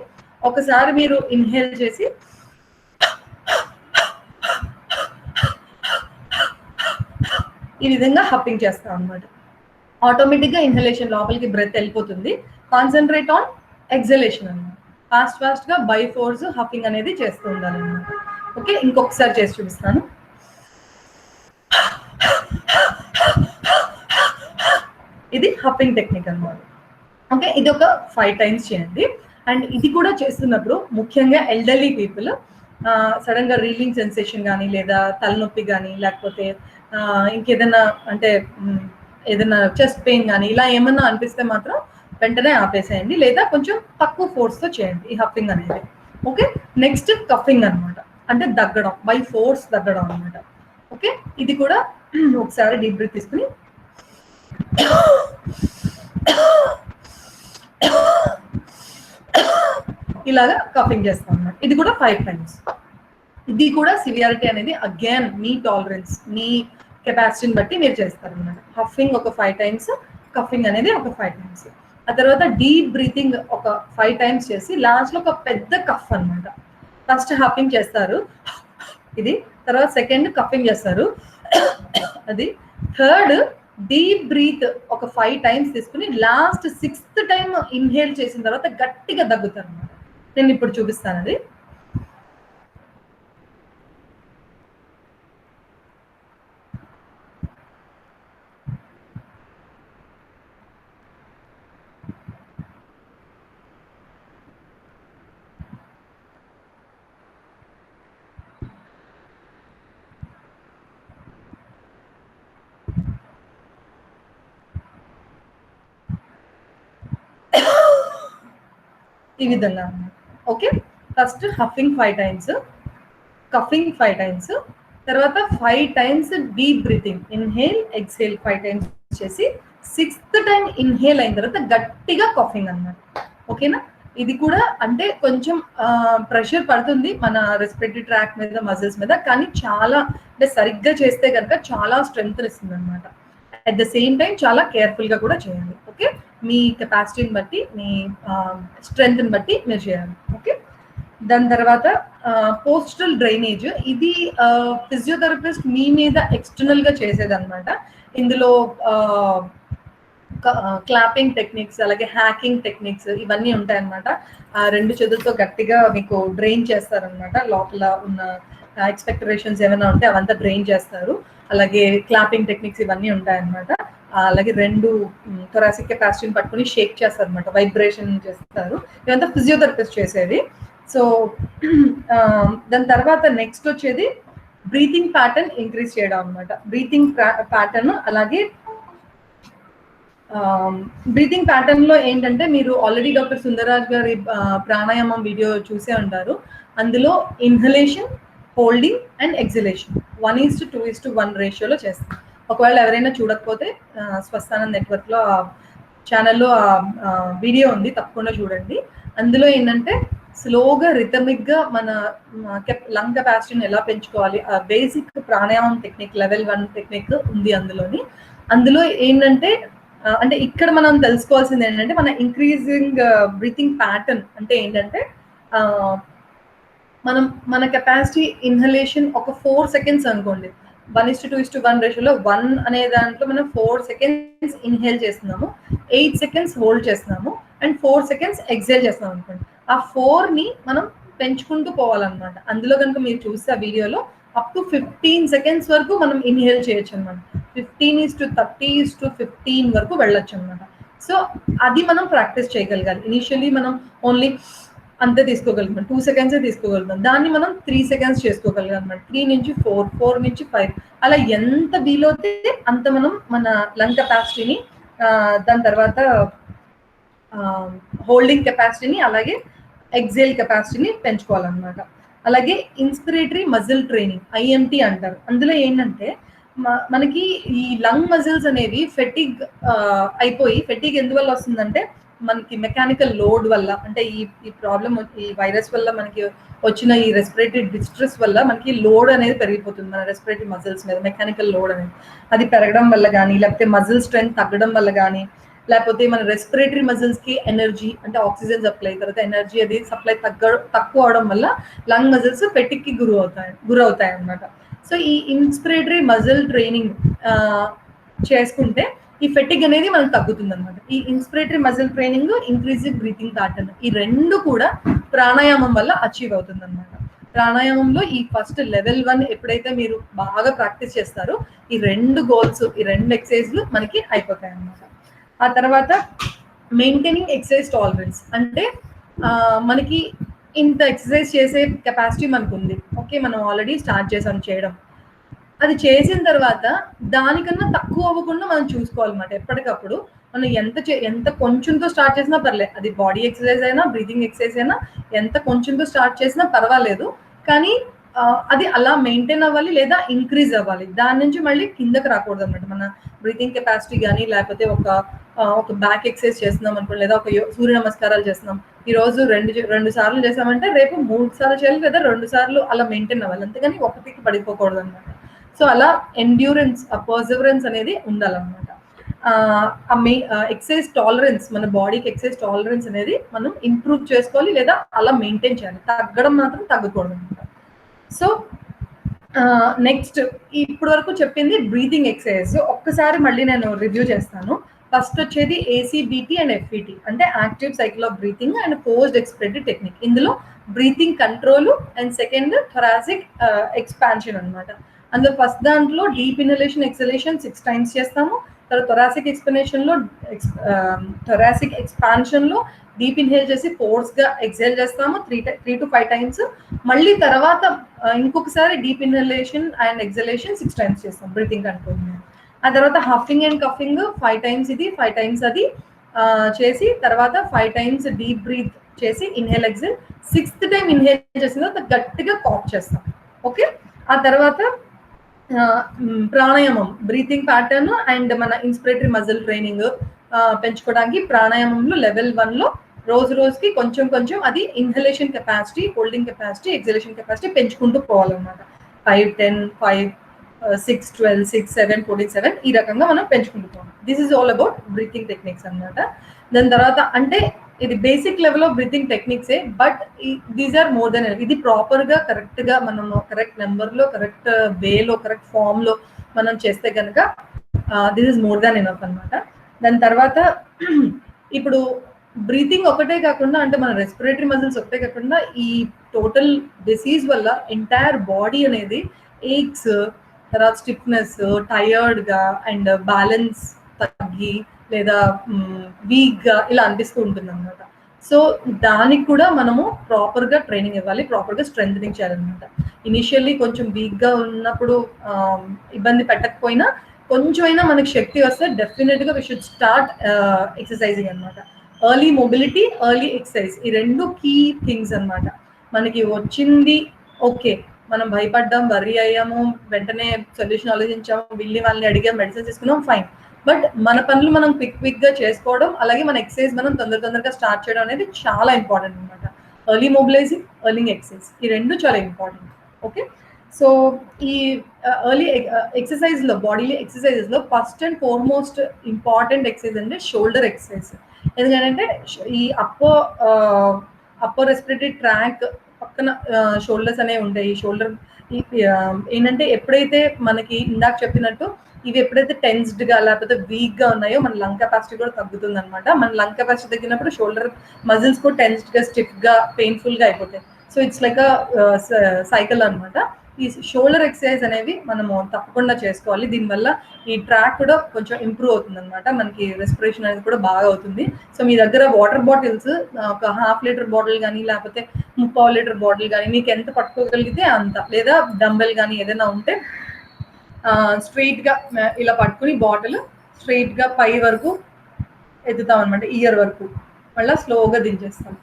ఒకసారి మీరు ఇన్హేల్ చేసి ఈ విధంగా హఫింగ్ చేస్తాం అనమాట. ఆటోమేటిక్గా ఇన్హలేషన్ లోపలికి బ్రెత్ వెళ్ళిపోతుంది. కాన్సన్ట్రేట్ ఆన్ ఎక్సలేషన్ అనమాట. ఫాస్ట్గా బై ఫోర్స్ హఫింగ్ అనేది చేస్తూ ఉండాలన్నమాట. ఓకే, ఇంకొకసారి చేసి చూపిస్తాను. ఇది హఫింగ్ టెక్నిక్ అనమాట. ఓకే, ఇది ఒక 5 times చేయండి. అండ్ ఇది కూడా చేస్తున్నప్పుడు ముఖ్యంగా ఎల్డర్లీ పీపుల్ సడన్గా రీలింగ్ సెన్సేషన్ కానీ లేదా తలనొప్పి కానీ లేకపోతే ఇంకేదైనా అంటే ఏదైనా చెస్ట్ పెయిన్ కానీ ఇలా ఏమన్నా అనిపిస్తే మాత్రం వెంటనే ఆపేసేయండి, లేదా కొంచెం తక్కువ ఫోర్స్తో చేయండి ఈ హఫింగ్ అనేది. ఓకే, నెక్స్ట్ కఫింగ్ అనమాట, అంటే దగ్గడం, బై ఫోర్స్ దగ్గడం అనమాట. ఓకే, ఇది కూడా ఒకసారి డీప్ బ్రీత్ తీసుకుని ఇలాగా కఫింగ్ చేస్తాం అన్నమాట. ఇది కూడా 5 times. ఇది కూడా సివియారిటీ అనేది అగైన్ మీ టాలరెన్స్, మీ కెపాసిటీని బట్టి మీరు చేస్తారు అనమాట. హఫింగ్ ఒక 5 times, కఫింగ్ అనేది ఒక 5 times. ఆ తర్వాత డీప్ బ్రీతింగ్ ఒక 5 times చేసి లాస్ట్లో ఒక పెద్ద కఫ్ అనమాట. ఫస్ట్ హఫింగ్ చేస్తారు ఇది, తర్వాత సెకండ్ కఫింగ్ చేస్తారు అది, థర్డ్ డీప్ బ్రీత్ ఒక 5 times తీసుకుని లాస్ట్ 6th time ఇన్హేల్ చేసిన తర్వాత గట్టిగా దగ్గుతారు అనమాట. నేను ఇప్పుడు చూపిస్తాను అది. ఈ విధంగా అన్నమాట. Okay, first huffing 5 times, coughing 5 times, తర్వాత 5 times deep breathing, inhale exhale 5 times చేసి 6th టైం ఇన్హేల్ అయిన తర్వాత గట్టిగా కఫింగ్ అన్నమాట. ఓకేనా, ఇది కూడా అంటే కొంచెం ప్రెషర్ పడుతుంది మన రెస్పిరేటరీ ట్రాక్ మీద, మజిల్స్ మీద, కానీ చాలా అంటే సరిగ్గా చేస్తే కనుక చాలా స్ట్రెంగ్త్ ఇస్తుంది అనమాట. అట్ ద సేమ్ టైం చాలా కేర్ఫుల్ గా కూడా చేయాలి. ఓకే, మీ కెపాసిటీని బట్టి, మీ స్ట్రెంగ్త్ని బట్టి మీరు చేయాలి. ఓకే, దాని తర్వాత పోస్టరల్ డ్రైనేజ్, ఇది ఫిజియోథెరపిస్ట్ మీ మీద ఎక్స్టర్నల్ గా చేసేది అనమాట. ఇందులో క్లాపింగ్ టెక్నిక్స్, అలాగే హ్యాకింగ్ టెక్నిక్స్ ఇవన్నీ ఉంటాయన్నమాట. 2 చేతులతో గట్టిగా మీకు డ్రైన్ చేస్తారనమాట, లోపల ఉన్న ఎక్స్పెక్టరేషన్స్ ఏమైనా ఉంటే అవంతా డ్రైన్ చేస్తారు. అలాగే క్లాపింగ్ టెక్నిక్స్ ఇవన్నీ ఉంటాయన్నమాట. అలాగే 2 థొరాసిక్ కెపాసిటీని పట్టుకుని షేక్ చేస్తారనమాట, వైబ్రేషన్ చేస్తారు. ఇవంతా ఫిజియోథెరపిస్ట్ చేసేది. సో దాని తర్వాత నెక్స్ట్ వచ్చేది బ్రీతింగ్ ప్యాటర్న్ ఇంక్రీజ్ చేయడం అనమాట. బ్రీతింగ్ ప్యాటర్న్, అలాగే బ్రీతింగ్ ప్యాటర్న్ లో ఏంటంటే మీరు ఆల్రెడీ డాక్టర్ సుందరరాజ్ గారి ప్రాణాయామం వీడియో చూసే ఉంటారు. అందులో ఇన్హలేషన్, హోల్డింగ్ అండ్ ఎక్సలేషన్ 1:2:1 రేషియోలో చేస్తాం. ఒకవేళ ఎవరైనా చూడకపోతే స్వస్థానం నెట్వర్క్ లో ఛానల్లో వీడియో ఉంది, తప్పకుండా చూడండి. అందులో ఏంటంటే స్లోగా రిథమిక్ గా మన లంగ్ కెపాసిటీని ఎలా పెంచుకోవాలి, ఆ బేసిక్ ప్రాణాయామం టెక్నిక్, లెవెల్ 1 టెక్నిక్ ఉంది అందులోని. అందులో ఏంటంటే అంటే ఇక్కడ మనం తెలుసుకోవాల్సింది ఏంటంటే మన ఇంక్రీజింగ్ బ్రీతింగ్ ప్యాటర్న్ అంటే ఏంటంటే మన కెపాసిటీ ఇన్హలేషన్ ఒక 4 సెకండ్స్ అనుకోండి, 1:2:1 రేషియోలో 1 అనే దాంట్లో మనం 4 సెకండ్స్ ఇన్హేల్ చేస్తున్నాము, 8 సెకండ్స్ హోల్డ్ చేస్తున్నాము అండ్ 4 సెకండ్స్ ఎక్సేల్ చేస్తున్నాం అనుకోండి. ఆ 4ని మనం పెంచుకుంటూ పోవాలన్నమాట. అందులో కనుక మీరు చూస్తే ఆ వీడియోలో అప్ టు 15 సెకండ్స్ వరకు మనం ఇన్హేల్ చేయొచ్చు అనమాట. 15:30:15 వరకు వెళ్ళొచ్చు అనమాట. సో అది మనం ప్రాక్టీస్ చేయగలగాలి. ఇనిషియల్లీ మనం ఓన్లీ అంతే తీసుకోగలుగుతాం, 2 సెకండ్స్ తీసుకోగలుగుతాం. దాన్ని మనం 3 సెకండ్స్ చేసుకోగలిగాం అనమాట. 3 నుంచి 4, 4 నుంచి 5, అలా ఎంత వీలవుతే అంత మనం మన లంగ్ కెపాసిటీని, దాని తర్వాత హోల్డింగ్ కెపాసిటీని, అలాగే ఎక్సేల్ కెపాసిటీని పెంచుకోవాలన్నమాట. అలాగే ఇన్స్పిరేటరీ మజిల్ ట్రైనింగ్, ఐఎంటీ అంటారు. అందులో ఏంటంటే మనకి ఈ లంగ్ మజిల్స్ అనేవి ఫెటిగ్ అయిపోయి, ఫెటిగ్ ఎందువల్ల వస్తుందంటే మనకి మెకానికల్ లోడ్ వల్ల, అంటే ఈ ప్రాబ్లమ్, ఈ వైరస్ వల్ల మనకి వచ్చిన ఈ రెస్పిరేటరీ డిస్ట్రెస్ వల్ల మనకి లోడ్ అనేది పెరిగిపోతుంది మన రెస్పిరేటరీ మజిల్స్ మీద. మెకానికల్ లోడ్ అనేది అది పెరగడం వల్ల కానీ, లేకపోతే మజిల్ స్ట్రెంత్ తగ్గడం వల్ల కానీ, లేకపోతే మన రెస్పిరేటరీ మజిల్స్ కి ఎనర్జీ అంటే ఆక్సిజన్ సప్లై, తర్వాత ఎనర్జీ అది సప్లై తక్కువ అవడం వల్ల లంగ్ మజిల్స్ ఫెటిక్ కి గురవుతాయి అన్నమాట. సో ఈ ఇన్స్పిరేటరీ మజిల్ ట్రైనింగ్ చేసుకుంటే ఈ ఫెటిగ్ అనేది మనకు తగ్గుతుంది అనమాట. ఈ inspiratory muscle training, increasing breathing pattern, ఈ 2 కూడా ప్రాణాయామం వల్ల అచీవ్ అవుతుంది అనమాట. ప్రాణాయామంలో ఈ ఫస్ట్ లెవెల్ 1 ఎప్పుడైతే మీరు బాగా ప్రాక్టీస్ చేస్తారో ఈ 2 గోల్స్, ఈ 2 ఎక్సర్సైజ్లు మనకి అయిపోతాయి అన్నమాట. ఆ తర్వాత మెయింటైనింగ్ ఎక్సర్సైజ్ టాలరెన్స్, అంటే మనకి ఇంత ఎక్సర్సైజ్ చేసే కెపాసిటీ మనకు ఉంది, ఓకే, మనం ఆల్రెడీ స్టార్ట్ చేసాం చేయడం. అది చేసిన తర్వాత దానికన్నా తక్కువ అవ్వకుండా మనం చూసుకోవాలన్నమాట. ఎప్పటికప్పుడు మనం ఎంత కొంచెంతో స్టార్ట్ చేసినా పర్లేదు, అది బాడీ ఎక్సర్సైజ్ అయినా, బ్రీతింగ్ ఎక్సర్సైజ్ అయినా, ఎంత కొంచెంతో స్టార్ట్ చేసినా పర్వాలేదు, కానీ అది అలా మెయింటైన్ అవ్వాలి లేదా ఇంక్రీజ్ అవ్వాలి. దాని నుంచి మళ్ళీ కిందకి రాకూడదు అనమాట. మన బ్రీతింగ్ కెపాసిటీ కానీ, లేకపోతే ఒక బ్యాక్ ఎక్సర్సైజ్ చేస్తున్నాం అనుకోండి, లేదా ఒక సూర్య నమస్కారాలు చేస్తున్నాం, ఈ రోజు 2 సార్లు చేసామంటే రేపు 3 సార్లు చేయాలి, లేదా 2 సార్లు అలా మెయింటైన్ అవ్వాలి, అంతేగాని ఒకటికి పడిపోకూడదు అనమాట. సో అలా ఎండ్యూరెన్స్, పర్సెవరెన్స్ అనేది ఉండాలన్నమాట. ఎక్సర్సైజ్ టాలరెన్స్, మన బాడీకి ఎక్సర్సైజ్ టాలరెన్స్ అనేది మనం ఇంప్రూవ్ చేసుకోవాలి, లేదా అలా మెయింటైన్ చేయాలి. తగ్గడం మాత్రం తగ్గకూడదు అనమాట. సో నెక్స్ట్ ఇప్పటి వరకు చెప్పింది బ్రీతింగ్ ఎక్సర్సైజ్. ఒక్కసారి మళ్ళీ నేను రివ్యూ చేస్తాను. ఫస్ట్ వచ్చేది ACBT అండ్ FET, అంటే active cycle of breathing and post expiratory technique. ఇందులో breathing control and second thoracic expansion అనమాట. అందులో ఫస్ట్ దాంట్లో డీప్ ఇన్హలేషన్, ఎక్సలేషన్ 6 టైమ్స్ చేస్తాము. తర్వాత థొరాసిక్ ఎక్స్పాన్షన్ లో డీప్ ఇన్హేల్ చేసి ఫోర్స్ గా ఎక్సేల్ చేస్తాము 3 to 5 టైమ్స్. మళ్ళీ తర్వాత ఇంకొకసారి deep inhalation and exhalation 6 times చేస్తాం బ్రీతింగ్ కంట్రోల్. ఆ తర్వాత హఫింగ్ అండ్ కఫింగ్ 5 టైమ్స్ ఇది, 5 టైమ్స్ అది. చేసి తర్వాత 5 times డీప్ బ్రీత్ చేసి inhale exhale. 6th time inhale చేసిన తర్వాత గట్టిగా కాఫ్ చేస్తాం. ఓకే, ఆ తర్వాత ప్రాణాయామం, బ్రీతింగ్ ప్యాటర్న్ అండ్ మన ఇన్స్పిరేటరీ మజిల్ ట్రైనింగ్ పెంచుకోవడానికి ప్రాణాయామంలో లెవెల్ 1లో రోజు రోజుకి కొంచెం కొంచెం అది inhalation capacity, holding capacity, exhalation capacity పెంచుకుంటూ పోవాలన్నమాట. 5, 10, 5, 6, 12, 6, 7, 14, 7 ఈ రకంగా మనం పెంచుకుంటూ పోవాలి. This is all about breathing techniques అనమాట. దాని తర్వాత అంటే ఇది బేసిక్ లెవెల్ ఆఫ్ బ్రీతింగ్ టెక్నిక్సే, but these are more than. ఇది ప్రాపర్గా కరెక్ట్గా మనము కరెక్ట్ నెంబర్లో, కరెక్ట్ వేలో, కరెక్ట్ ఫామ్లో మనం చేస్తే కనుక this is more than enough అనమాట. దాని తర్వాత ఇప్పుడు బ్రీతింగ్ ఒకటే కాకుండా, అంటే మన రెస్పిరేటరీ మజిల్స్ ఒకటే కాకుండా ఈ టోటల్ డిసీజ్ వల్ల ఎంటైర్ బాడీ అనేది ఏక్స్, తర్వాత స్టిఫ్నెస్, టయర్డ్గా అండ్ బ్యాలెన్స్ తగ్గి లేదా వీక్గా ఇలా అనిపిస్తూ ఉంటుంది అనమాట. సో దానికి కూడా మనము ప్రాపర్గా ట్రైనింగ్ ఇవ్వాలి, ప్రాపర్గా స్ట్రెంథనింగ్ చేయాలన్నమాట. ఇనిషియల్లీ కొంచెం వీక్గా ఉన్నప్పుడు ఇబ్బంది పెట్టకపోయినా కొంచెమైనా మనకి శక్తి వస్తే డెఫినెట్గా వి షుడ్ స్టార్ట్ ఎక్సర్సైజింగ్ అనమాట. ఎర్లీ మొబిలిటీ, ఎర్లీ ఎక్సర్సైజ్, ఈ రెండు కీ థింగ్స్ అనమాట. మనకి వచ్చింది ఓకే, మనం భయపడ్డాం, వర్రీ అయ్యాము, వెంటనే సొల్యూషన్ ఆలోచించాము, వాళ్ళని అడిగాం, మెడిసిన్స్ తీసుకున్నాం, ఫైన్. బట్ మన పనులు మనం క్విక్గా చేసుకోవడం, అలాగే మన ఎక్సర్సైజ్ మనం తొందరగా స్టార్ట్ చేయడం అనేది చాలా ఇంపార్టెంట్ అనమాట. ఎర్లీ మొబిలైజింగ్, ఎర్లీ ఎక్సర్సైజ్, ఈ రెండు చాలా ఇంపార్టెంట్. ఓకే, సో ఈ ఎర్లీ ఎక్సర్సైజ్లో, బాడీలో ఎక్సర్సైజెస్లో first and foremost important exercise అంటే షోల్డర్ ఎక్సర్సైజ్. ఎందుకంటే ఈ అప్పర్ రెస్పిరేటరీ ట్రాక్ పక్కన షోల్డర్స్ అనేవి ఉంటాయి. షోల్డర్ ఏంటంటే ఎప్పుడైతే మనకి ఇందాక చెప్పినట్టు ఇవి ఎప్పుడైతే టెన్స్డ్గా లేకపోతే వీక్గా ఉన్నాయో మన లంగ్ కెపాసిటీ కూడా తగ్గుతుంది అనమాట. మన లంగ్ కెపాసిటీ తగ్గినప్పుడు షోల్డర్ మజిల్స్ కూడా టెన్స్డ్గా, స్టిఫ్గా, పెయిన్ఫుల్గా అయిపోతాయి. సో ఇట్స్ లైక్ సైకిల్ అనమాట. ఈ షోల్డర్ ఎక్సర్సైజ్ అనేవి మనము తప్పకుండా చేసుకోవాలి. దీనివల్ల ఈ ట్రాక్ కూడా కొంచెం ఇంప్రూవ్ అవుతుంది అనమాట. మనకి రెస్పిరేషన్ అనేది కూడా బాగా అవుతుంది. సో మీ దగ్గర వాటర్ బాటిల్స్ ఒక 1/2 లీటర్ బాటిల్ కానీ లేకపోతే 3/4 లీటర్ బాటిల్ కానీ మీకు ఎంత పట్టుకోగలిగితే అంత, లేదా డంబెల్ కానీ ఏదైనా ఉంటే స్ట్రెయిట్గా ఇలా పట్టుకుని బాటిల్ స్ట్రెయిట్గా పై వరకు ఎత్తుతాం అనమాట, ఇయర్ వరకు, మళ్ళీ స్లోగా దించేస్తాం.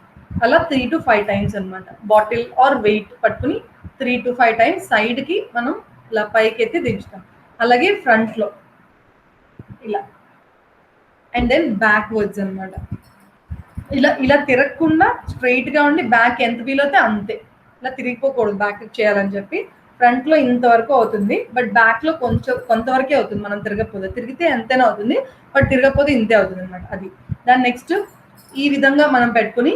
అలా 3 to 5 times అనమాట. బాటిల్ ఆర్ వెయిట్ పట్టుకుని 3 to 5 times సైడ్కి మనం ఇలా పైకి ఎత్తి దించుతాం. అలాగే ఫ్రంట్లో ఇలా, అండ్ దెన్ బ్యాక్వర్డ్స్ అనమాట. ఇలా తిరగకుండా స్ట్రైట్గా ఉండి బ్యాక్ ఎంత వీలవుతే అంతే, ఇలా తిరిగిపోకూడదు బ్యాక్ చేయాలని చెప్పి. ఫ్రంట్లో ఇంతవరకు అవుతుంది, బట్ బ్యాక్లో కొంతవరకే అవుతుంది మనం తిరగకపోతే. తిరిగితే ఎంతైనా అవుతుంది, బట్ తిరగకపోతే ఇంతే అవుతుంది అనమాట. అది దాని నెక్స్ట్ ఈ విధంగా మనం పెట్టుకుని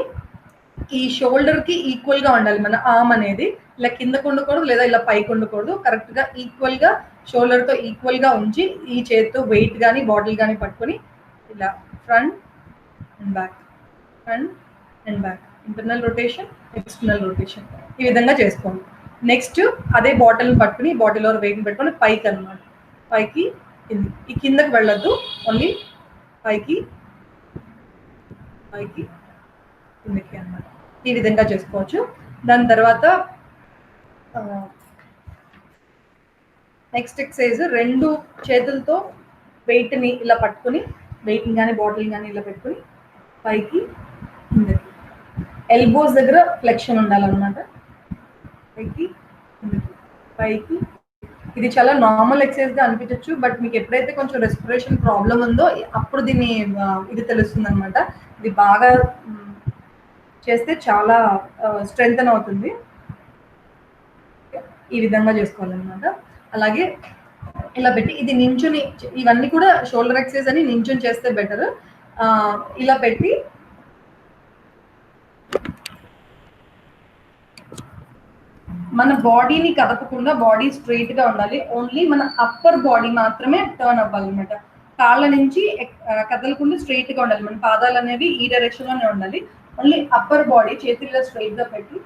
ఈ షోల్డర్కి ఈక్వల్గా ఉండాలి మన ఆర్మ్ అనేది. ఇలా కిందకు ఉండకూడదు, లేదా ఇలా పైకి ఉండకూడదు. కరెక్ట్గా ఈక్వల్గా షోల్డర్తో ఈక్వల్గా ఉంచి ఈ చేతితో వెయిట్ కానీ బాటిల్ కానీ పట్టుకొని ఇలా front and back, front and back, internal rotation, external rotation, ఈ విధంగా చేసుకోండి. నెక్స్ట్ అదే బాటిల్ని పట్టుకుని, బాటిల్ ఆర్ వెయిట్ని పెట్టుకొని పైకి అనమాట, పైకి కింది. ఈ కిందకి వెళ్ళొద్దు, ఓన్లీ పైకి పైకి కిందకి అనమాట. ఈ విధంగా చేసుకోవచ్చు. దాని తర్వాత నెక్స్ట్ ఎక్సర్సైజ్, 2 చేతులతో వెయిట్ని ఇలా పట్టుకుని, వెయిట్ని కానీ బాటిల్ కానీ ఇలా పెట్టుకుని పైకి కిందకి, ఎల్బోస్ దగ్గర ఫ్లెక్షన్ ఉండాలన్నమాట. పైకి కిందకి, పైకి. ఇది చాలా నార్మల్ ఎక్సర్సైజ్గా అనిపించవచ్చు, బట్ మీకు ఎప్పుడైతే కొంచెం రెస్పిరేషన్ ప్రాబ్లం ఉందో అప్పుడు దీన్ని ఇది తెలుస్తుంది అనమాట. ఇది బాగా చేస్తే చాలా స్ట్రెంగ్తన్ అవుతుంది. ఈ విధంగా చేసుకోవాలన్నమాట. అలాగే ఇలా పెట్టి ఇది నించుని, ఇవన్నీ కూడా షోల్డర్ ఎక్సర్సైజ్ అని నించుని చేస్తే బెటర్. ఇలా పెట్టి మన బాడీని కదపకుండా, బాడీ స్ట్రైట్గా ఉండాలి. ఓన్లీ మన అప్పర్ బాడీ మాత్రమే టర్న్ అవ్వాలన్నమాట. కాళ్ళ నుంచి కదలకుండా స్ట్రైట్గా ఉండాలి. మన పాదాలు అనేవి ఈ డైరెక్షన్లోనే ఉండాలి. ఓన్లీ అప్పర్ బాడీ చేతుల్లో స్ట్రైట్గా పెట్టి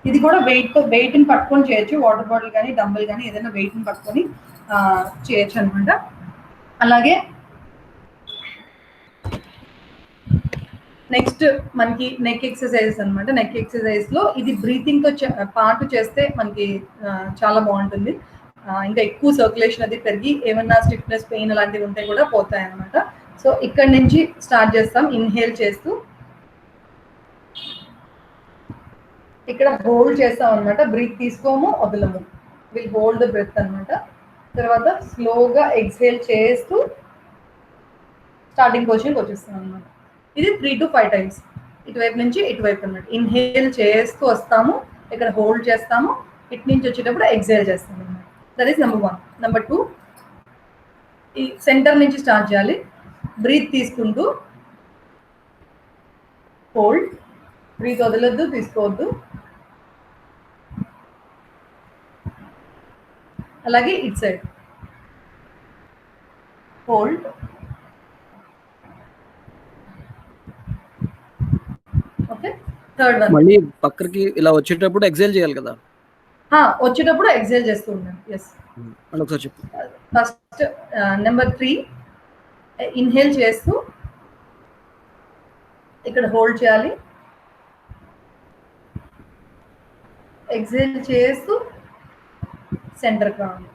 ఇది కూడా వెయిట్ని పట్టుకొని చేయొచ్చు. వాటర్ బాటిల్ కానీ డంబెల్ కానీ ఏదైనా వెయిట్ని పట్టుకొని చేయొచ్చు అనమాట. అలాగే నెక్స్ట్ మనకి నెక్ ఎక్సర్సైజెస్ అనమాట. నెక్ ఎక్సర్సైజ్లో ఇది బ్రీతింగ్తో పాటు చేస్తే మనకి చాలా బాగుంటుంది. ఇంకా ఎక్కువ సర్క్యులేషన్ అది పెరిగి ఏమన్నా స్టిఫ్నెస్ పెయిన్ అలాంటివి ఉంటే కూడా పోతాయి అనమాట. సో ఇక్కడ నుంచి స్టార్ట్ చేస్తాం. ఇన్హేల్ చేస్తూ ఇక్కడ హోల్డ్ చేస్తాం అనమాట. బ్రీత్ తీసుకోము, వదలము. విల్ హోల్డ్ ద బ్రెత్ అనమాట. తర్వాత స్లోగా ఎక్స్హేల్ చేస్తూ స్టార్టింగ్ పొజిషన్కి వచ్చేస్తాం అనమాట. ఇది 3 to 5 times. ఇటువైపు నుంచి ఇటువైపు అనమాట. ఇన్హేల్ చేస్తూ వస్తాము, ఇక్కడ హోల్డ్ చేస్తాము, ఇటు నుంచి వచ్చేటప్పుడు ఎక్స్హేల్ చేస్తాము అనమాట. That is number 1. నెంబర్ 2 ఈ సెంటర్ నుంచి స్టార్ట్ చేయాలి. బ్రీత్ తీసుకుంటూ హోల్డ్, బ్రీత్ వదలొద్దు, తీసుకోవద్దు. అలాగే it side hold, okay. Third one మళ్ళీ పక్కకి ఇలా వచ్చేటప్పుడు ఎక్సైల్ చేయాలి కదా? వచ్చేటప్పుడు ఎక్సైల్ చేస్తూ ఉన్నాను. ఎస్, ఒకసారి చెప్పు. ఫస్ట్ నెంబర్ 3 ఇన్హేల్ చేస్తూ ఇక్కడ హోల్డ్ చేయాలి, ఎక్సైల్ చేస్తూ సెంటర్ రావాలి.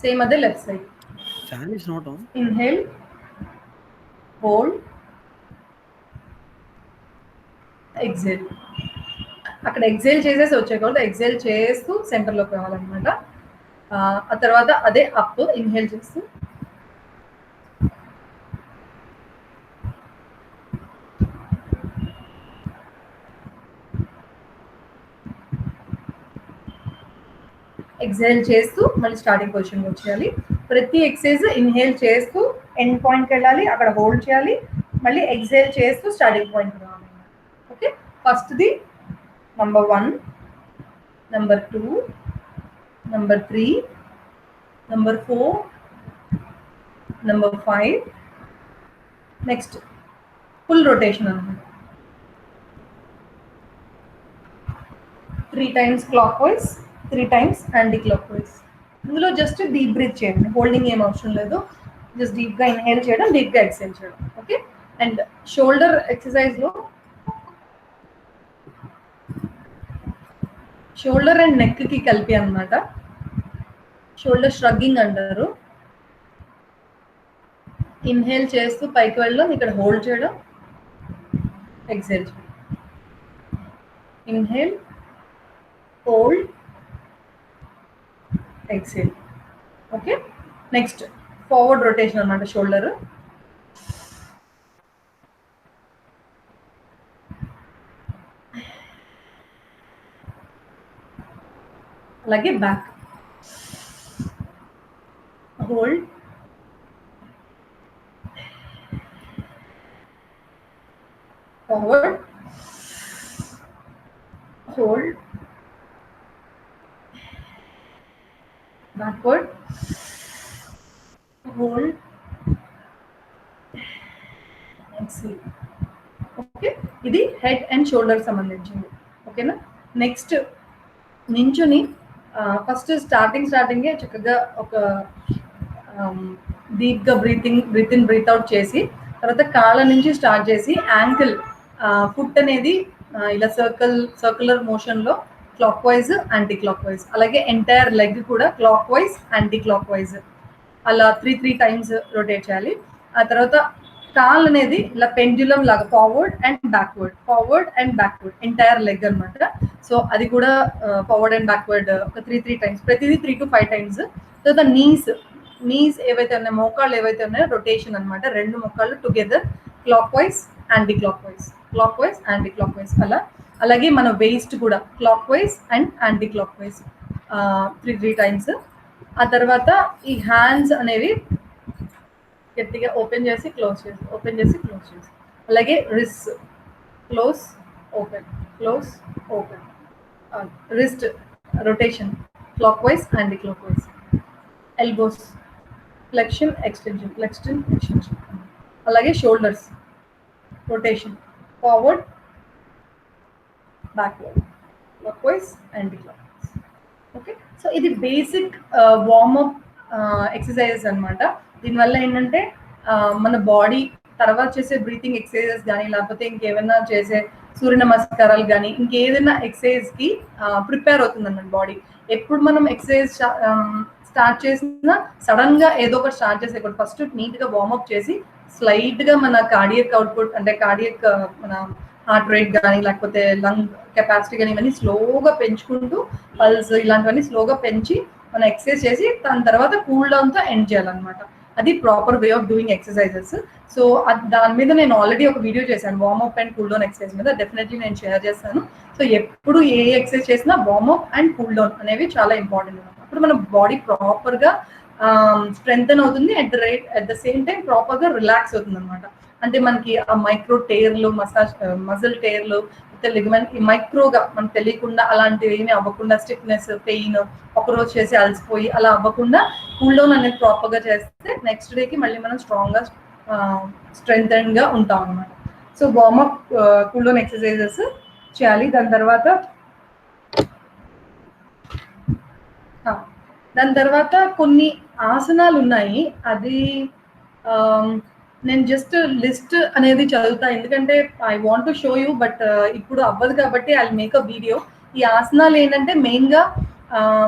సేమ్ అదే left side. Fan is not on. Inhale, hold, exhale. అక్కడ ఎక్సైల్ చేసేసి వచ్చాయి కాబట్టి ఎక్సైల్ చేస్తూ సెంటర్లోకి రావాలన్నమాట. ఆ తర్వాత అదే అప్, ఇన్హేల్ చేస్తూ ఎక్సైల్ చేస్తూ మళ్ళీ స్టార్టింగ్ పొజిషన్కి వచ్చేయాలి. ప్రతి ఎక్సైజ్ ఇన్హేల్ చేస్తూ ఎండ్ పాయింట్కి వెళ్ళాలి, అక్కడ హోల్డ్ చేయాలి, మళ్ళీ ఎక్సైల్ చేస్తూ స్టార్టింగ్ పాయింట్కి రావాలి. ఓకే, ఫస్ట్ది number 1, number 2, number 3, number 4, number 5. Next full rotation అన్నమాట. 3 times clock wise, 3 times anti clock wise. ఇందులో జస్ట్ డీప్ బ్రీత్ చేయండి, హోల్డింగ్ ఏం అవసరం లేదు. జస్ట్ డీప్గా ఇన్హేల్ చేయడం, డీప్గా ఎక్స్హేల్ చేయడం. ఓకే. అండ్ షోల్డర్ ఎక్సర్సైజ్లో షోల్డర్ అండ్ నెక్కి కలిపి అనమాట. షోల్డర్ ష్రగ్గింగ్ అంటారు. ఇన్హేల్ చేస్తూ పైకి వెళ్ళడం, ఇక్కడ హోల్డ్ చేయడం, ఎక్స్హేల్ చేయడం. Inhale, hold, exhale. Okay. Next forward rotation అనమాట. షోల్డర్, అలాగే back, hold, forward, hold, backward, hold, exhale. Okay, ఇది హెడ్ అండ్ షోల్డర్ సంబంధించింది. ఓకేనా. నెక్స్ట్ నించుని ఫస్ట్ స్టార్టింగే చక్కగా ఒక డీప్గా బ్రీత్ ఇన్ బ్రీత్ అవుట్ చేసి, తర్వాత కాళ్ళ నుంచి స్టార్ట్ చేసి యాంకిల్, ఫుట్ అనేది ఇలా సర్క్యులర్ మోషన్లో clockwise, anticlockwise, అలాగే ఎంటైర్ లెగ్ కూడా clockwise, anticlockwise అలా 3 times రొటేట్ చేయాలి. ఆ తర్వాత కాల్ అనేది ఇలా పెండ్యులం లాగా forward and backward entire leg అనమాట. సో అది కూడా ఫార్వర్డ్ అండ్ బ్యాక్వర్డ్ ఒక 3 times, ప్రతిదీ 3 to 5 times. తర్వాత నీస్ ఏవైతే ఉన్నాయో, మోకాళ్ళు ఏవైతే ఉన్నాయో రొటేషన్ అనమాట. 2 మోకాళ్ళు together clock wise, anticlockwise అలా. అలాగే మన వేస్ట్ కూడా clock wise and anti clock wise 3 times. ఆ తర్వాత ఈ హ్యాండ్స్ అనేవి గట్టిగా ఓపెన్ చేసి క్లోజ్ చేసి, అలాగే wrist close open, wrist rotation clockwise, anticlockwise. Elbows flexion extension. అలాగే shoulders rotation forward, backward, clockwise, anticlockwise. Okay. So ఇది బేసిక్ వార్మప్ ఎక్సర్సైజెస్ అనమాట. దీనివల్ల ఏంటంటే మన బాడీ తర్వాత చేసే బ్రీతింగ్ ఎక్సర్సైజెస్ కానీ లేకపోతే ఇంకేమైనా చేసే సూర్య నమస్కారాలు కానీ ఇంకేదైనా ఎక్సర్సైజ్కి ప్రిపేర్ అవుతుంది అన్నమాట బాడీ. ఎప్పుడు మనం ఎక్సర్సైజ్ స్టార్ట్ చేసినా సడన్ గా ఏదో ఒకటి స్టార్ట్ చేసేకూడదు. ఫస్ట్ నీట్ గా వార్మప్ చేసి స్లైట్ గా మన కార్డియక్ అవుట్పుట్ అంటే కార్డియక్ మన హార్ట్ రేట్ కానీ లేకపోతే లంగ్ కెపాసిటీ కానీ ఇవన్నీ స్లోగా పెంచుకుంటూ పల్స్ ఇలాంటివన్నీ స్లోగా పెంచి మనం ఎక్సర్సైజ్ చేసి దాని తర్వాత కూల్ డౌన్ తో ఎండ్ చేయాలన్నమాట. అది proper way of doing exercises. So దాని మీద నేను ఆల్రెడీ ఒక వీడియో చేశాను warm up and cool down exercise మీద, డెఫినెట్లీ నేను షేర్ చేస్తాను. సో ఎప్పుడు ఏ ఎక్సర్సైజ్ చేసినా వార్మప్ అండ్ కూల్ డౌన్ అనేవి చాలా ఇంపార్టెంట్ అనమాట. అప్పుడు మన బాడీ ప్రాపర్ గా స్ట్రెంగ్తన్ అవుతుంది, at the same time proper గా రిలాక్స్ అవుతుంది అనమాట. అంటే మనకి ఆ మైక్రో టేర్లు మజిల్ టేర్లు లిగమెంట్ మైక్రోగా మనకు తెలియకుండా అలాంటివి ఏమీ అవ్వకుండా స్టిఫ్నెస్ పెయిన్ ఒకరోజు చేసి అలసిపోయి అలా అవ్వకుండా కూల్ డౌన్ అనేది ప్రాపర్ గా చేస్తే నెక్స్ట్ డేకి మళ్ళీ మనం స్ట్రాంగ్ గా స్ట్రెంగ్తన్ గా ఉంటాం అనమాట. So warm up cool down exercises చేయాలి. దాని తర్వాత కొన్ని ఆసనాలు ఉన్నాయి. అది నేను జస్ట్ లిస్ట్ అనేది చదువుతా ఎందుకంటే I want to show you, but ఇప్పుడు అవ్వదు కాబట్టి ఐ మేక్ అ వీడియో. ఈ ఆసనాలు ఏంటంటే మెయిన్ గా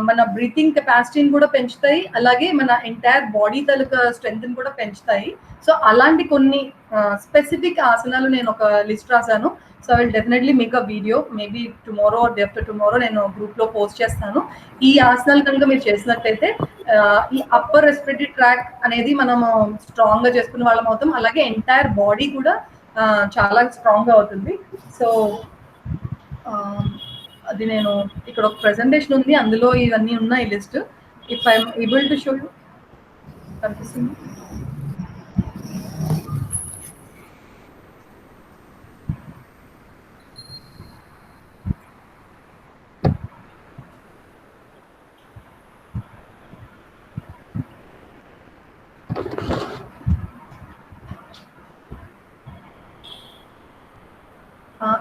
మన బ్రీతింగ్ కెపాసిటీని కూడా పెంచుతాయి, అలాగే మన ఎంటైర్ బాడీ తాలూకా స్ట్రెంగ్త్ కూడా పెంచుతాయి. సో అలాంటి కొన్ని స్పెసిఫిక్ ఆసనాలు నేను ఒక లిస్ట్ రాశాను. So I will definitely make a video, maybe tomorrow or day after tomorrow నేను గ్రూప్ లో పోస్ట్ చేస్తాను. ఈ ఆసనాలు కనుక మీరు చేసినట్టయితే ఈ అప్పర్ రెస్పిరేటరీ ట్రాక్ అనేది మనము స్ట్రాంగ్ గా చేసుకునే వాళ్ళం అవుతాం, అలాగే ఎంటైర్ బాడీ కూడా చాలా స్ట్రాంగ్ గా అవుతుంది. సో అది నేను ఇక్కడ ఒక ప్రెజెంటేషన్ ఉంది, అందులో ఇవన్నీ ఉన్నాయి list. If I'm able to show you, కనిపిస్తుంది.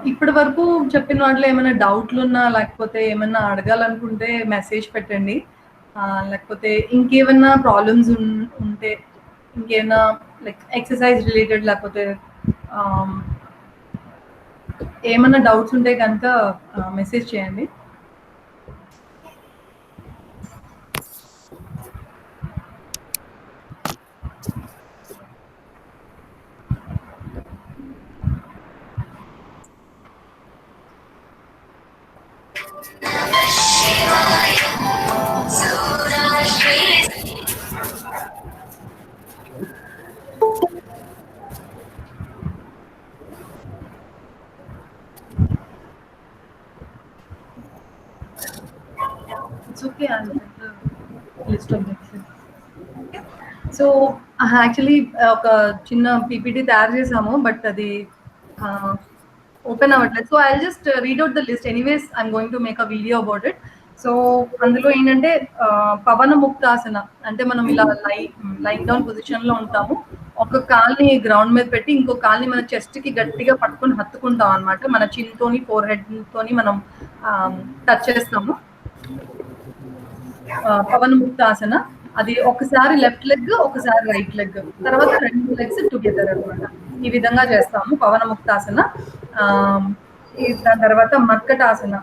ఇప్పటి వరకు చెప్పిన వాటిలో ఏమైనా డౌట్లు ఉన్నా లేకపోతే ఏమైనా అడగాలనుకుంటే మెసేజ్ పెట్టండి. లేకపోతే ఇంకేమైనా ప్రాబ్లమ్స్ ఉంటే ఇంకేమైనా లైక్ ఎక్సర్సైజ్ రిలేటెడ్ లేకపోతే ఏమైనా డౌట్స్ ఉంటే కనుక మెసేజ్ చేయండి. It's okay, I'll get the list of exercises. So actually ఒక చిన్న పీపీటీ తయారు చేసాము, బట్ అది ఓపెన్ అవ్వట్లేదు. So I just read out the list. Anyways I'm going to make a video about it. So అందులో ఏంటంటే పవన ముక్తాసన అంటే మనం ఇలా లైన్ డౌన్ పొజిషన్ లో ఉంటాము, ఒక కాల్ని గ్రౌండ్ మీద పెట్టి ఇంకో కాల్ని మన చెస్ట్ కి గట్టిగా పట్టుకొని హత్తుకుంటాం అనమాట. మన చిన్ తోని ఫోర్ హెడ్ తోని మనం టచ్ చేస్తాము. పవన ముక్తాసన అది ఒకసారి లెఫ్ట్ లెగ్ ఒకసారి రైట్ లెగ్, తర్వాత 2 లెగ్స్ టుగెదర్ అనమాట. ఈ విధంగా చేస్తాము పవన ముక్తాసన. దాని తర్వాత మర్కటాసన.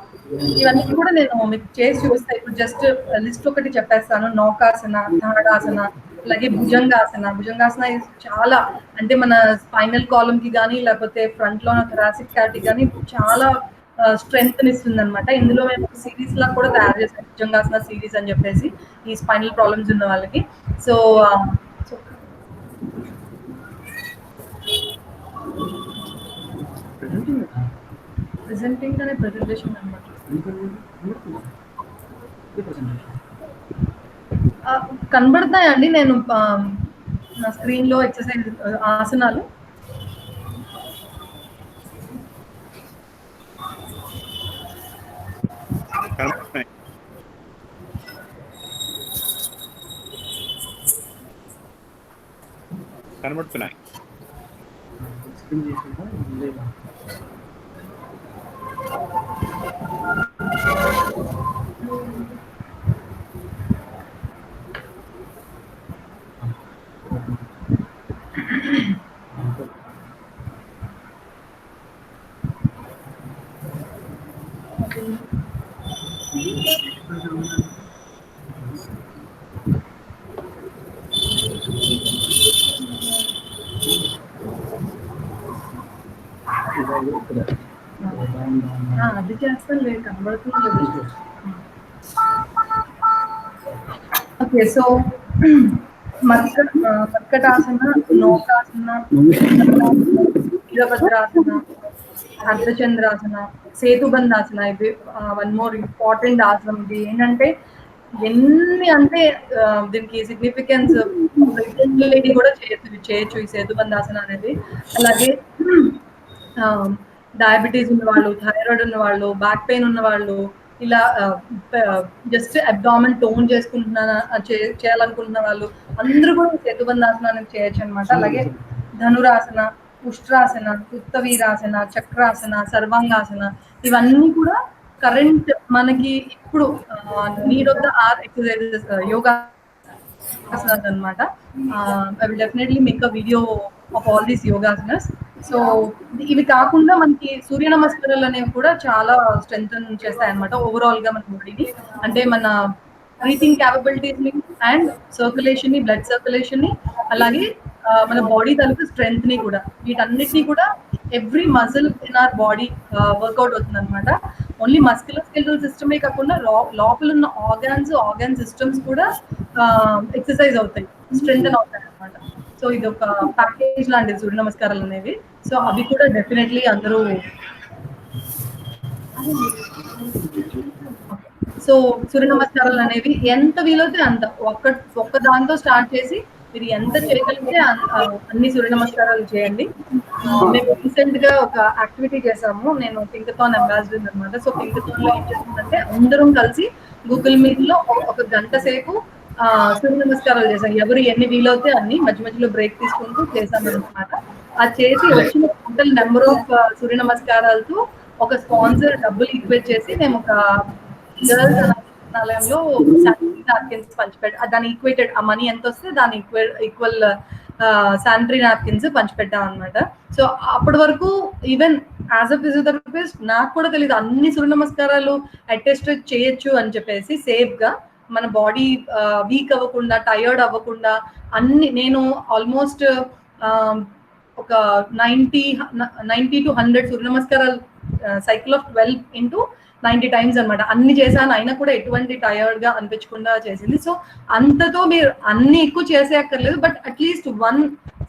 ఇవన్నీ కూడా నేను మీకు చేసి చూస్తాను. ఇప్పుడు జస్ట్ లిస్ట్ ఒకటి చెప్పేస్తాను. నౌకాసన, తాడాసన, అలాగే భుజంగాసన. భుజంగాసన చాలా అంటే మన స్పైనల్ కాలమ్ కి కానీ లేకపోతే ఫ్రంట్ లో థొరాసిక్ క్యావిటీ కానీ చాలా స్ట్రెంగ్త్ ఇస్తుంది అనమాట. ఇందులో మేము సిరీస్ లా కూడా తయారు చేసాం, భుజంగాసన సిరీస్ అని చెప్పేసి, ఈ స్పైనల్ ప్రాబ్లమ్స్ ఉన్న వాళ్ళకి. సో ప్రెజెంటింగ్ అనే ప్రెజెంటేషన్ అనమాట. కనబడతాయండి, నేను నా స్క్రీన్ లో ఎక్సర్సైజ్ ఆసనాలు. కనబడుతున్నాయి. చేస్తాను లేదు కనబడుతుంది. ఓకే, సో మర్కటాసన, నౌకాసన, వీరభద్రాసన, అర్ధచంద్రాసన, సేతుబంధాసన, ఇవి వన్ మోర్ ఇంపార్టెంట్ ఆసనం. ఇది ఏంటంటే ఎన్ని అంటే దీనికి సిగ్నిఫికెన్స్ లేడీ కూడా చేయొచ్చు ఈ సేతుబంధాసన అనేది. అలాగే డయాబెటీస్ ఉన్న వాళ్ళు, థైరాయిడ్ ఉన్న వాళ్ళు, బ్యాక్ పెయిన్ ఉన్న వాళ్ళు, ఇలా జస్ట్ అబ్డామిన్ టోన్ చేయాలనుకుంటున్న వాళ్ళు అందరూ కూడా సేతుబంధాసన అనేది చేయొచ్చు అనమాట. అలాగే ధనురాసన, ఉష్ట్రాసన, ఉత్తవీరాసన, చక్రాసన, సర్వాంగాసన, ఇవన్నీ కూడా కరెంట్ మనకి ఇప్పుడు need of the are exercises, yoga అనమాట. I will definitely make a video of all these యోగాసనస్. సో ఇవి కాకుండా మనకి సూర్య నమస్కారాలు అనేవి కూడా చాలా స్ట్రెంగ్తన్ చేస్తాయి అనమాట ఓవరాల్ గా మన బాడీని. అంటే మన బ్రీతింగ్ క్యాపబిలిటీస్ ని అండ్ సర్క్యులేషన్ ని, బ్లడ్ సర్క్యులేషన్ ని, అలాగే మన బాడీ తరపు స్ట్రెంగ్త్ ని కూడా, వీటన్నిటిని కూడా every muscle in our body work out అవుతుంది అనమాట. ఓన్లీ మస్కులర్ స్కెలిటల్ సిస్టమే కాకుండా లోపల ఉన్న ఆర్గాన్ సిస్టమ్స్ కూడా ఎక్సర్సైజ్ అవుతాయి, స్ట్రెంగ్తన్ అవుతాయి అనమాట. సో ఇది ఒక ప్యాకేజ్ లాంటిది సూర్య నమస్కారాలు అనేవి. సో అవి కూడా డెఫినెట్లీ అందరూ. సో సూర్య నమస్కారాలు అనేవి ఎంత వీలైతే అంత ఒక్క దాంతో స్టార్ట్ చేసి మీరు ఎంత చేయగలిగితే అన్ని సూర్య నమస్కారాలు చేయండి. మేము రీసెంట్ గా ఒక యాక్టివిటీ చేసాము. నేను థింకథాన్ అంబాసిడర్ అనమాట. సో థింకథాన్ లో ఏం చేస్తుందంటే అందరం కలిసి గూగుల్ మీట్ లో ఒక గంట సేపు సూర్య నమస్కారాలు చేసాం. ఎవరు ఎన్ని వీలవుతే అన్ని మధ్య మధ్యలో బ్రేక్ తీసుకుంటూ చేసాము అనమాట. ఆ చేసి వచ్చిన టోటల్ నెంబర్ ఆఫ్ సూర్య నమస్కారాలతో ఒక స్పాన్సర్ డబ్బులు ఈక్వేట్ చేసి మేము ఒక గర్ల్స్ అనాలయంలో శానిటరీ నాప్కిన్స్ పంచిపెట్టాం. దాని ఈక్వేటెడ్ ఆ మనీ ఎంత వస్తే దాని ఈక్వల్ శానిటరీ నాప్కిన్స్ పంచిపెట్టాం అనమాట. సో అప్పటి వరకు ఈవెన్ యాజ్ అ ఫిజియోథెరపిస్ట్ నాకు కూడా తెలియదు అన్ని సూర్య నమస్కారాలు అటెస్ట్ చేయొచ్చు అని చెప్పేసి, సేఫ్ గా మన బాడీ వీక్ అవ్వకుండా, టయర్డ్ అవ్వకుండా అన్ని. నేను ఆల్మోస్ట్ ఒక 90 to 100 సూర్య నమస్కారాలు సైకిల్ ఆఫ్ 12 into 90 times అనమాట. అన్ని చేశాను, అయినా కూడా ఎటువంటి టయర్డ్ గా అనిపించకుండా చేసింది. సో అంతతో మీరు అన్ని ఎక్కువ చేసేయక్కర్లేదు, బట్ అట్లీస్ట్ 1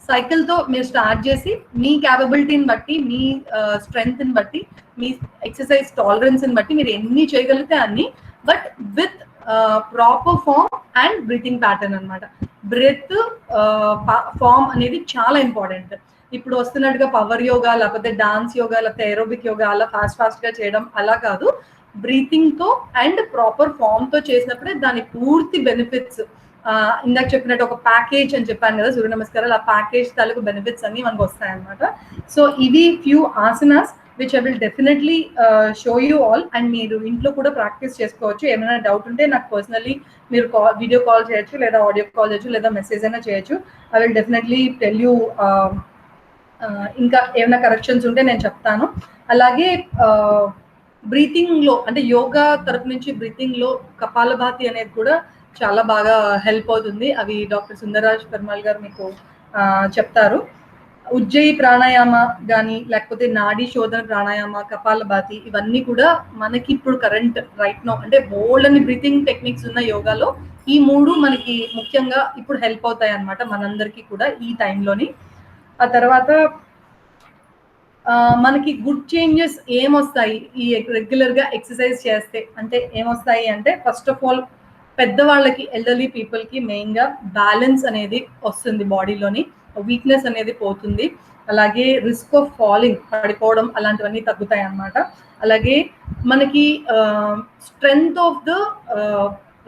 cycle తో మీరు స్టార్ట్ చేసి మీ క్యాపబిలిటీని బట్టి, మీ స్ట్రెంగ్త్ ని బట్టి, మీ ఎక్సర్సైజ్ టాలరెన్స్ ని బట్టి మీరు ఎన్ని చేయగలిగితే అన్ని, but with proper form and breathing pattern అనమాట. బ్రెత్ ఫామ్ అనేది చాలా ఇంపార్టెంట్. ఇప్పుడు వస్తున్నట్టుగా పవర్ యోగా, లేకపోతే డాన్స్ యోగా, లేకపోతే ఏరోబిక్ యోగా అలా ఫాస్ట్ గా చేయడం అలా కాదు. బ్రీతింగ్ తో అండ్ ప్రాపర్ ఫామ్ తో చేసినప్పుడే దాని పూర్తి బెనిఫిట్స్, ఇందాక చెప్పినట్టు ఒక ప్యాకేజ్ అని చెప్పాను కదా సూర్య నమస్కారాలు, ఆ ప్యాకేజ్ తాలూకు బెనిఫిట్స్ అన్ని మనకు వస్తాయి అనమాట. సో ఇవి few asanas which I will definitely show you all. And మీరు ఇంట్లో కూడా ప్రాక్టీస్ చేసుకోవచ్చు. ఏమైనా డౌట్ ఉంటే నాకు పర్సనలీ మీరు వీడియో కాల్ చేయొచ్చు, లేదా ఆడియో కాల్ చేయొచ్చు, లేదా మెసేజ్ అయినా చేయొచ్చు. I will definitely tell you. ఇంకా ఏమైనా కరెక్షన్స్ ఉంటే నేను చెప్తాను. అలాగే బ్రీతింగ్ లో, అంటే యోగా తరపు నుంచి బ్రీతింగ్ లో కపాలభాతి అనేది కూడా చాలా బాగా హెల్ప్ అవుతుంది. అవి డాక్టర్ సుందరరాజ్ పెర్మాల్ గారు మీకు చెప్తారు. ఉజ్జయి ప్రాణాయామ కానీ, లేకపోతే నాడీ శోధన ప్రాణాయామ, కపాలభాతి, ఇవన్నీ కూడా మనకి ఇప్పుడు కరెంట్ రైట్ నో అంటే బోల్డని బ్రీతింగ్ టెక్నిక్స్ ఉన్న యోగాలో ఈ 3 మనకి ముఖ్యంగా ఇప్పుడు హెల్ప్ అవుతాయి అనమాట మనందరికీ కూడా ఈ టైంలోని. ఆ తర్వాత మనకి గుడ్ చేంజెస్ ఏమొస్తాయి ఈ రెగ్యులర్ గా ఎక్సర్సైజ్ చేస్తే అంటే ఏమొస్తాయి అంటే, ఫస్ట్ ఆఫ్ ఆల్ పెద్దవాళ్ళకి, ఎల్డర్లీ పీపుల్ కి మెయిన్ గా బ్యాలెన్స్ అనేది వస్తుంది, బాడీలోని వీక్నెస్ అనేది పోతుంది. అలాగే రిస్క్ ఆఫ్ ఫాలింగ్, పడిపోవడం అలాంటివన్నీ తగ్గుతాయి అన్నమాట. అలాగే మనకి strength of the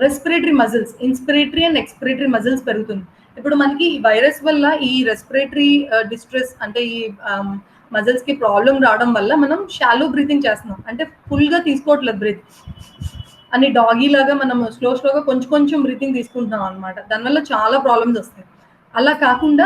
respiratory muscles, inspiratory and expiratory muscles పెరుగుతుంది. ఇప్పుడు మనకి ఈ వైరస్ వల్ల ఈ రెస్పిరేటరీ డిస్ట్రెస్ అంటే ఈ మజిల్స్ కి ప్రాబ్లం రావడం వల్ల మనం షాలో బ్రీతింగ్ చేస్తున్నాం, అంటే ఫుల్ గా తీసుకోవట్లేదు బ్రీత్ అని, డాగీ లాగా మనం స్లోగా కొంచెం బ్రీతింగ్ తీసుకుంటున్నాం అనమాట. దానివల్ల చాలా ప్రాబ్లమ్స్ వస్తాయి. అలా కాకుండా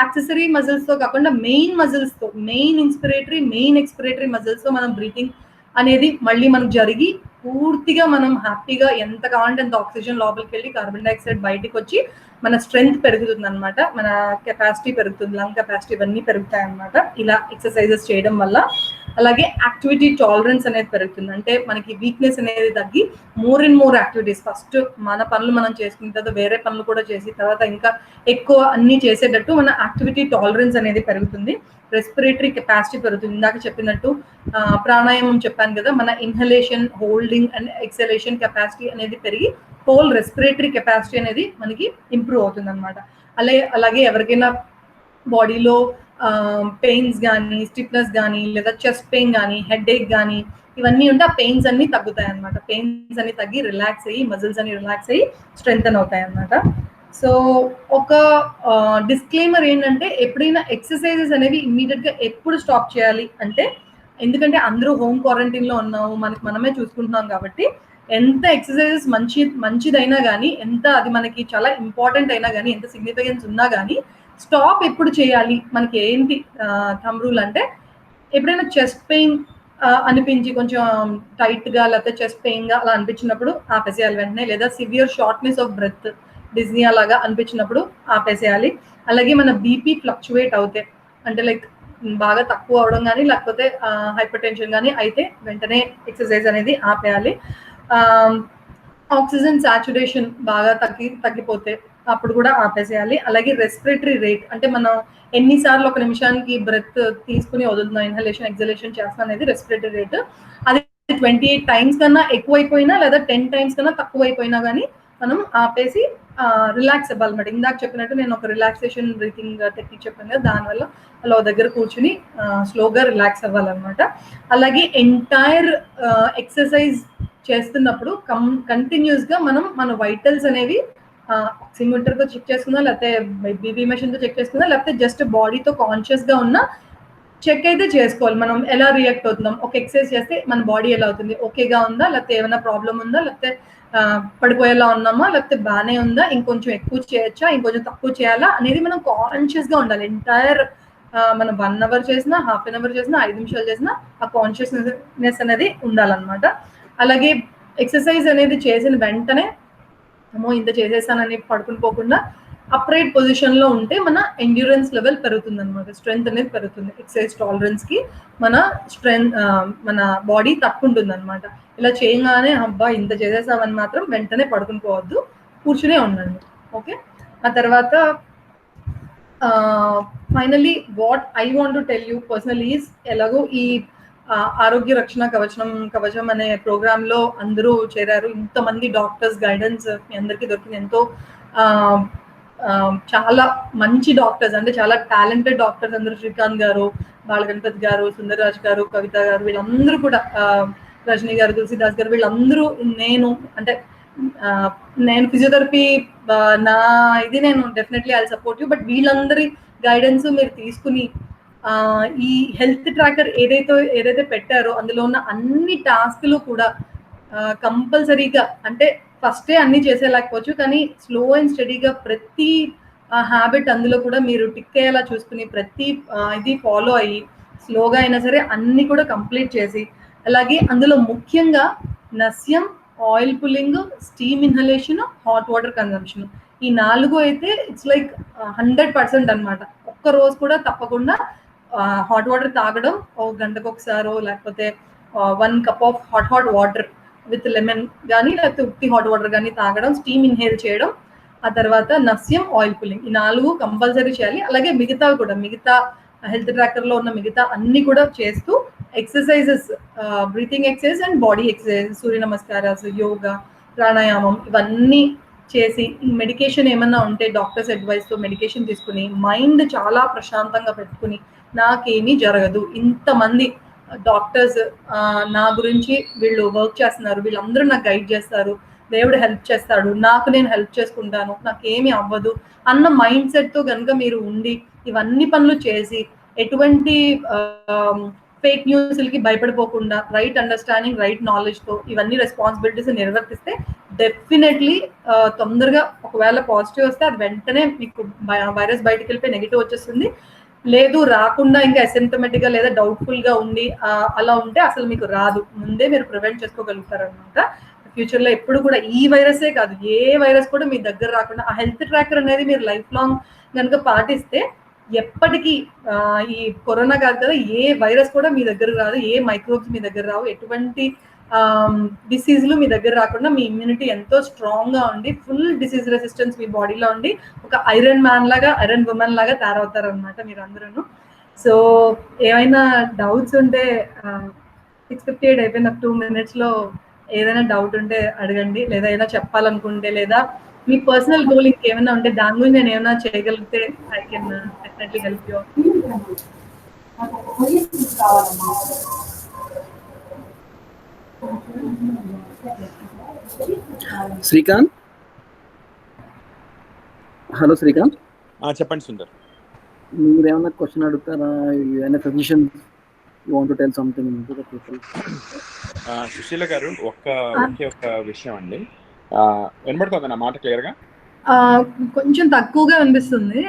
యాక్సెసరీ మజిల్స్ తో కాకుండా మెయిన్ మజిల్స్ తో, main inspiratory, main expiratory muscles తో మనం బ్రీతింగ్ అనేది మళ్ళీ మనకు జరిగి పూర్తిగా మనం హ్యాపీగా ఎంత కావాలంటే అంత ఆక్సిజన్ లోపలికి వెళ్ళి కార్బన్ డైఆక్సైడ్ బయటకు వచ్చి మన స్ట్రెంగ్త్ పెరుగుతుంది అనమాట, మన కెపాసిటీ పెరుగుతుంది, లంగ్ కెపాసిటీ ఇవన్నీ పెరుగుతాయి అనమాట ఇలా ఎక్సర్సైజెస్ చేయడం వల్ల. అలాగే యాక్టివిటీ టాలరెన్స్ అనేది పెరుగుతుంది. అంటే మనకి వీక్నెస్ అనేది తగ్గి more and more activities, first మన పనులు మనం చేసుకున్న తర్వాత వేరే పనులు కూడా చేసి తర్వాత ఇంకా ఎక్కువ అన్ని చేసేటట్టు మన యాక్టివిటీ టాలరెన్స్ అనేది పెరుగుతుంది. రెస్పిరేటరీ కెపాసిటీ పెరుగుతుంది. ఇందాక చెప్పినట్టు ప్రాణాయామం చెప్పాను కదా, మన inhalation, holding and exhalation capacity అనేది పెరిగి హోల్ రెస్పిరేటరీ కెపాసిటీ అనేది మనకి ఇంప్రూవ్ అవుతుంది అనమాట. అలాగే ఎవరికైనా బాడీలో పెయిన్స్ కానీ, స్టిఫ్నెస్ కానీ, లేదా చెస్ట్ పెయిన్ కానీ, హెడ్ ఏక్ కానీ ఇవన్నీ ఉంటే ఆ పెయిన్స్ అన్ని తగ్గుతాయి అనమాట. పెయిన్స్ అన్ని తగ్గి రిలాక్స్ అయ్యి మజిల్స్ అన్ని రిలాక్స్ అయ్యి స్ట్రెంగ్తన్ అవుతాయి అనమాట. సో ఒక డిస్క్లైమర్ ఏంటంటే, ఎప్పుడైనా ఎక్సర్సైజెస్ అనేవి ఇమ్మీడియట్గా ఎప్పుడు స్టాప్ చేయాలి అంటే, ఎందుకంటే అందరూ హోమ్ క్వారంటైన్లో ఉన్నాము, మనమే చూసుకుంటున్నాం కాబట్టి ఎంత ఎక్సర్సైజెస్ మంచిదైనా కానీ, ఎంత అది మనకి చాలా ఇంపార్టెంట్ అయినా కానీ, ఎంత సిగ్నిఫికెన్స్ ఉన్నా కానీ స్టాప్ ఎప్పుడు చేయాలి మనకి ఏంటి థంబ్ రూల్ అంటే, ఎప్పుడైనా చెస్ట్ పెయిన్ అనిపించి కొంచెం టైట్గా లేకపోతే చెస్ట్ పెయిన్గా అలా అనిపించినప్పుడు ఆపేసేయాలి వెంటనే. లేదా సివియర్ షార్ట్నెస్ ఆఫ్ బ్రెత్, డిజ్నియా లాగా అనిపించినప్పుడు ఆపేసేయాలి. అలాగే మన బీపీ ఫ్లక్చువేట్ అవుతే, అంటే లైక్ బాగా తక్కువ అవడం కానీ లేకపోతే హైపర్ టెన్షన్ కానీ అయితే వెంటనే ఎక్సర్సైజ్ అనేది ఆపేయాలి. ఆక్సిజన్ సాచురేషన్ బాగా తగ్గిపోతే అప్పుడు కూడా ఆపేసేయాలి. అలాగే రెస్పిరేటరీ రేట్, అంటే మనం ఎన్నిసార్లు ఒక నిమిషానికి బ్రెత్ తీసుకుని వదులుతున్నాం, ఇన్హలేషన్ ఎగ్జలేషన్ చేస్తాం అనేది రెస్పిరేటరీ రేట్. అది 28 టైమ్స్ కన్నా ఎక్కువైపోయినా లేదా 10 టైమ్స్ కన్నా తక్కువైపోయినా కానీ మనం ఆపేసి రిలాక్స్ అవ్వాలన్నమాట. ఇందాక చెప్పినట్టు నేను ఒక రిలాక్సేషన్ బ్రీతింగ్ టెక్నిక్ చెప్పాను కదా, దానివల్ల అలా దగ్గర కూర్చుని స్లోగా రిలాక్స్ అవ్వాలన్నమాట. అలాగే ఎంటైర్ ఎక్సర్సైజ్ చేస్తున్నప్పుడు కంటిన్యూస్గా మనం మన వైటల్స్ అనేవి ఆక్సిమీటర్తో చెక్ చేసుకుందా, లేకపోతే బీపీ మెషిన్తో చెక్ చేసుకుందా, లేకపోతే జస్ట్ బాడీతో కాన్షియస్గా ఉన్న చెక్ అయితే చేసుకోవాలి. మనం ఎలా రియాక్ట్ అవుతున్నాం, ఒక ఎక్సర్సైజ్ చేస్తే మన బాడీ ఎలా అవుతుంది, ఓకేగా ఉందా, లేకపోతే ఏమైనా ప్రాబ్లం ఉందా, లేకపోతే పడిపోయేలా ఉన్నామా, లేకపోతే బాగానే ఉందా, ఇంకొంచెం ఎక్కువ చేయొచ్చా, ఇంకొంచెం తక్కువ చేయాలా అనేది మనం కాన్షియస్గా ఉండాలి. ఎంటైర్ మనం 1 అవర్ చేసినా, హాఫ్ అన్ అవర్ చేసినా, 5 నిమిషాలు చేసినా ఆ కాన్షియస్నెస్ అనేది ఉండాలన్నమాట. అలాగే ఎక్సర్సైజ్ అనేది చేసిన వెంటనే అమ్మో ఇంత చేసేసానని పడుకుని పోకుండా అప్రైట్ పొజిషన్లో ఉంటే మన ఎండ్యూరెన్స్ లెవెల్ పెరుగుతుంది అనమాట, స్ట్రెంగ్త్ అనేది పెరుగుతుంది. ఎక్సర్సైజ్ టాలరెన్స్కి మన మన బాడీ తట్టుకుంటుంది అనమాట. ఇలా చేయగానే అబ్బా ఇంత చేసేసామని మాత్రం వెంటనే పడుకుని పోవద్దు, కూర్చునే ఉండండి. ఓకే, ఆ తర్వాత finally what I want to tell you personally is, ఎలాగో ఈ ఆరోగ్య రక్షణ కవచం అనే ప్రోగ్రాంలో అందరూ చేరారు, ఇంతమంది డాక్టర్స్ గైడెన్స్ మీ అందరికీ దొరికింది. ఎంతో చాలా మంచి డాక్టర్స్, అంటే చాలా టాలెంటెడ్ డాక్టర్స్ అందరూ, శ్రీకాంత్ గారు, బాలగణపతి గారు, సుందర్రాజ్ గారు, కవిత గారు, వీళ్ళందరూ కూడా, రజనీ గారు, తులసిదాస్ గారు, వీళ్ళందరూ, నేను ఫిజియోథెరపీ నా ఇది నేను definitely I support you, but వీళ్ళందరి గైడెన్స్ మీరు తీసుకుని ఈ హెల్త్ ట్రాకర్ ఏదైతే పెట్టారో అందులో ఉన్న అన్ని టాస్క్లు కూడా కంపల్సరీగా, అంటే ఫస్టే అన్ని చేసేలేకపోవచ్చు కానీ స్లో అండ్ స్టడీగా ప్రతి హ్యాబిట్ అందులో కూడా మీరు టిక్ అయ్యేలా చూసుకుని ప్రతి ఇది ఫాలో అయ్యి స్లోగా అయినా సరే అన్ని కూడా కంప్లీట్ చేసి, అలాగే అందులో ముఖ్యంగా నస్యం, oil pulling, steam inhalation, hot water consumption, ఈ 4 అయితే ఇట్స్ లైక్ 100% అనమాట. ఒక్క రోజు కూడా తప్పకుండా హాట్ వాటర్ తాగడం, ఒక గంటకు ఒకసారో లేకపోతే 1 cup of hot water with lemon కానీ లేకపోతే ఉత్తి హాట్ వాటర్ కానీ తాగడం, స్టీమ్ ఇన్హేల్ చేయడం, ఆ తర్వాత నస్యం, ఆయిల్ పుల్లింగ్, ఈ 4 కంపల్సరీ చేయాలి. అలాగే మిగతా హెల్త్ ట్రాకర్లో ఉన్న మిగతా అన్ని కూడా చేస్తూ exercises, breathing exercise and body exercise, సూర్య నమస్కారాలు, యోగా, ప్రాణాయామం ఇవన్నీ చేసి, మెడికేషన్ ఏమన్నా ఉంటే డాక్టర్స్ అడ్వైస్తో మెడికేషన్ తీసుకుని మైండ్ చాలా ప్రశాంతంగా పెట్టుకుని నాకేమీ జరగదు, ఇంతమంది డాక్టర్స్ నా గురించి వీళ్ళు వర్క్ చేస్తున్నారు, వీళ్ళందరూ నాకు గైడ్ చేస్తారు, దేవుడు హెల్ప్ చేస్తాడు, నాకు నేను హెల్ప్ చేసుకుంటాను, నాకేమీ అవ్వదు అన్న మైండ్ సెట్తో కనుక మీరు ఉండి ఇవన్నీ పనులు చేసి ఎటువంటి ఫేక్ న్యూస్లకి భయపడిపోకుండా రైట్ అండర్స్టాండింగ్, రైట్ నాలెడ్జ్తో ఇవన్నీ రెస్పాన్సిబిలిటీస్ నిర్వర్తిస్తే డెఫినెట్లీ తొందరగా, ఒకవేళ పాజిటివ్ వస్తే అది వెంటనే మీకు వైరస్ బయటకు వెళ్ళిపోయి నెగిటివ్ వచ్చేస్తుంది. లేదు రాకుండా ఇంకా అసిమ్టమేటిక్గా లేదా డౌట్ఫుల్గా ఉండి అలా ఉంటే అసలు మీకు రాదు, ముందే మీరు ప్రివెంట్ చేసుకోగలుగుతారు అనమాట. ఫ్యూచర్లో ఎప్పుడు కూడా ఈ వైరసే కాదు ఏ వైరస్ కూడా మీ దగ్గర రాకుండా, ఆ హెల్త్ ట్రాకర్ అనేది మీరు లైఫ్ లాంగ్ కనుక పాటిస్తే ఎప్పటికీ ఈ కరోనా కాదు కదా, ఏ వైరస్ కూడా మీ దగ్గర రాదు, ఏ మైక్రోబ్స్ మీ దగ్గర రావు, ఎటువంటి డిసీజ్లు మీ దగ్గర రాకుండా మీ ఇమ్యూనిటీ ఎంతో స్ట్రాంగ్గా ఉండి ఫుల్ డిసీజ్ రెసిస్టెన్స్ మీ బాడీలో ఉండి ఒక ఐరన్ మ్యాన్ లాగా, ఐరన్ ఉమెన్ లాగా తయారవుతారు అనమాట మీరు అందరూ. సో ఏమైనా డౌట్స్ ఉంటే 6:58 అయిపోయింది, ఒక 2 minutesలో ఏదైనా డౌట్ ఉంటే అడగండి, లేదా ఏదైనా చెప్పాలనుకుంటే, లేదా మీ పర్సనల్ గోల్ ఇంకేమైనా ఉంటే దాని గురించి నేను ఏమైనా చేయగలిగితే I can definitely help you. Srikanth, hello Srikanth. చెప్పండి సుందర్. మీరు ఏమైనా క్వశ్చన్ అడుగుతారా? ఏమైనా suggestion you want to tell something to the people? Sushila garu, ఒకే ఒక విషయం అండి, వినబడుతుంది నా మాట క్లియర్గా? కొంచెం తక్కువగా వినిపిస్తుంది.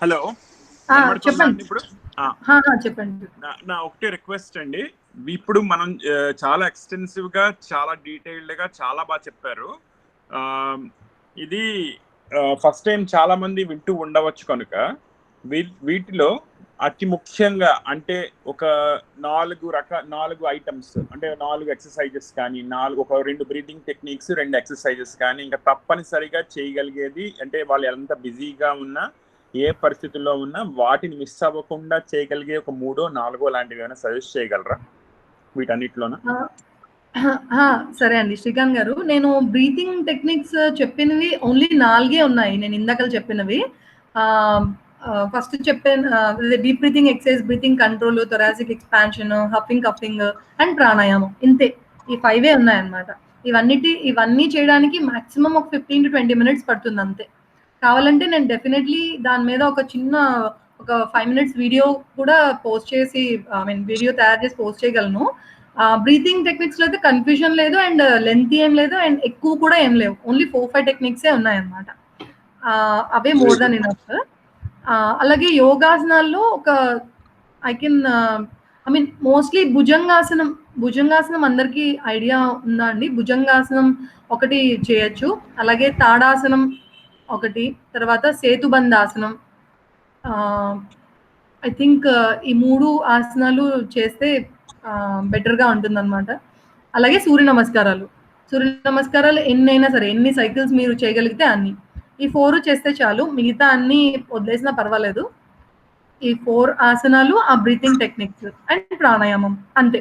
హలో, చెప్పండి. ఇప్పుడు చెప్పండి. నా ఒకటే రిక్వెస్ట్ అండి, ఇప్పుడు మనం చాలా ఎక్స్టెన్సివ్ గా, చాలా డీటెయిల్డ్ గా, చాలా బాగా చెప్పారు. ఇది ఫస్ట్ టైం చాలా మంది వింటూ ఉండవచ్చు కనుక వీటిలో అతి ముఖ్యంగా అంటే ఒక 4 ఐటమ్స్, అంటే 4 ఎక్సర్సైజెస్ కానీ, ఒక 2 బ్రీతింగ్ టెక్నిక్స్, 2 ఎక్సర్సైజెస్ కానీ, ఇంకా తప్పనిసరిగా చేయగలిగేది, అంటే వాళ్ళు ఎంత బిజీగా ఉన్నా, ఏ పరిస్థితుల్లో ఉన్నా వాటిని మిస్ అవ్వకుండా చేయగలిగే ఒక 3-4 లాంటివి ఏమైనా సజెస్ట్ చేయగలరా వీటన్నిటిలోన? సరే అండి శ్రీకాంత్ గారు, నేను బ్రీతింగ్ టెక్నిక్స్ చెప్పినవి ఓన్లీ 4 ఉన్నాయి. నేను ఇందాక చెప్పినవి ఫస్ట్ చెప్పాను, deep breathing exercise, breathing control, thoracic expansion, huffing coughing and ప్రాణాయామం. ఇంతే, ఈ 5 ఉన్నాయన్నమాట. ఇవన్నీ చేయడానికి మాక్సిమం ఒక 15 to 20 minutes పడుతుంది అంతే. కావాలంటే నేను డెఫినెట్లీ దాని మీద ఒక 5 minutes వీడియో కూడా పోస్ట్ చేసి, వీడియో తయారు చేసి పోస్ట్ చేయగలను. బ్రీతింగ్ టెక్నిక్స్లో అయితే కన్ఫ్యూజన్ లేదు, అండ్ లెంత్ ఏం లేదు, అండ్ ఎక్కువ కూడా ఏం లేవు. ఓన్లీ 4-5 టెక్నిక్సే ఉన్నాయన్నమాట. అవే మోర్ దాన్ ఇనఫ్. అలాగే యోగాసనాల్లో మోస్ట్లీ భుజంగాసనం అందరికీ ఐడియా ఉందా అండి? భుజంగాసనం ఒకటి చేయొచ్చు, అలాగే తాడాసనం ఒకటి, తర్వాత సేతుబంధాసనం. ఐ థింక్ ఈ 3 ఆసనాలు చేస్తే బెటర్గా ఉంటుందన్నమాట. అలాగే సూర్య నమస్కారాలు ఎన్నైనా సరే, ఎన్ని సైకిల్స్ మీరు చేయగలిగితే అన్ని. ఈ 4 చేస్తే చాలు, మిగతా అన్ని వదిలేసినా పర్వాలేదు. ఈ 4 ఆసనాలు, ఆ బ్రీతింగ్ టెక్నిక్స్ అండ్ ప్రాణాయామం, అంతే.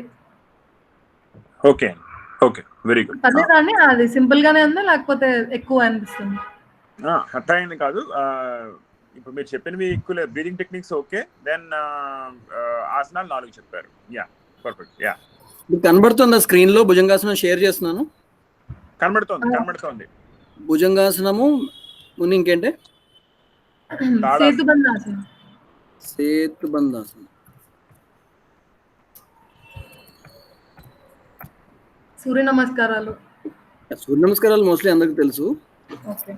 Okay, very good. పర్లేదండి, అది సింపుల్ గానే ఉందా లేకపోతే ఎక్కువ అనిపిస్తుంది? అట్లా ఏం కాదు, ఇప్పుడు మీరు చెప్పినవి ఎక్కువ బ్రీతింగ్ టెక్నిక్స్ ఓకే, దెన్ ఆసనాలు 4 చెప్పారు. Yeah, perfect. యా, మీకు కనబడుతుందా స్క్రీన్ లో? భుజంగాసనం షేర్ చేస్తున్నాను. కనబడుతోంది. భుజంగాసనము ముందు ఇంకేంటి? సేతుబంధాసనం. సూర్య నమస్కారాలు మోస్ట్లీ అందరికి తెలుసు. ఓకే,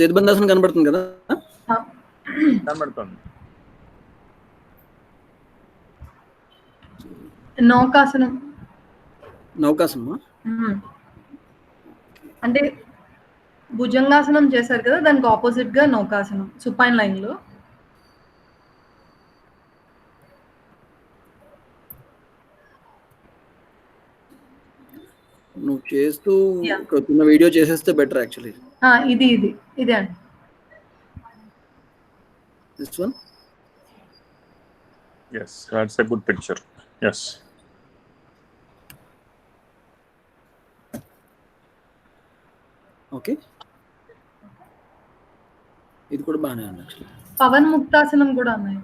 సేతుబంధాసనం కనబడుతుంది కదా? కనబడుతోంది. నౌకాసనమా? అంటే భుజంగాసనం చేశారు కదా, దానికి ఆపోజిట్ గా నౌకాసనం, సుపైన్ లైన్ లో. నువ్వు చేస్తూ చిన్న వీడియో చేసేస్తే బెటర్ యాక్చువల్లీ. ఇదే అండి. This one? Yes, that's a good picture. Yes. Okay, ఇది కూడా బాగానే ఉంది యాక్చువల్లీ. పవన్ ముక్తాసనం కూడా ఉన్నాయి.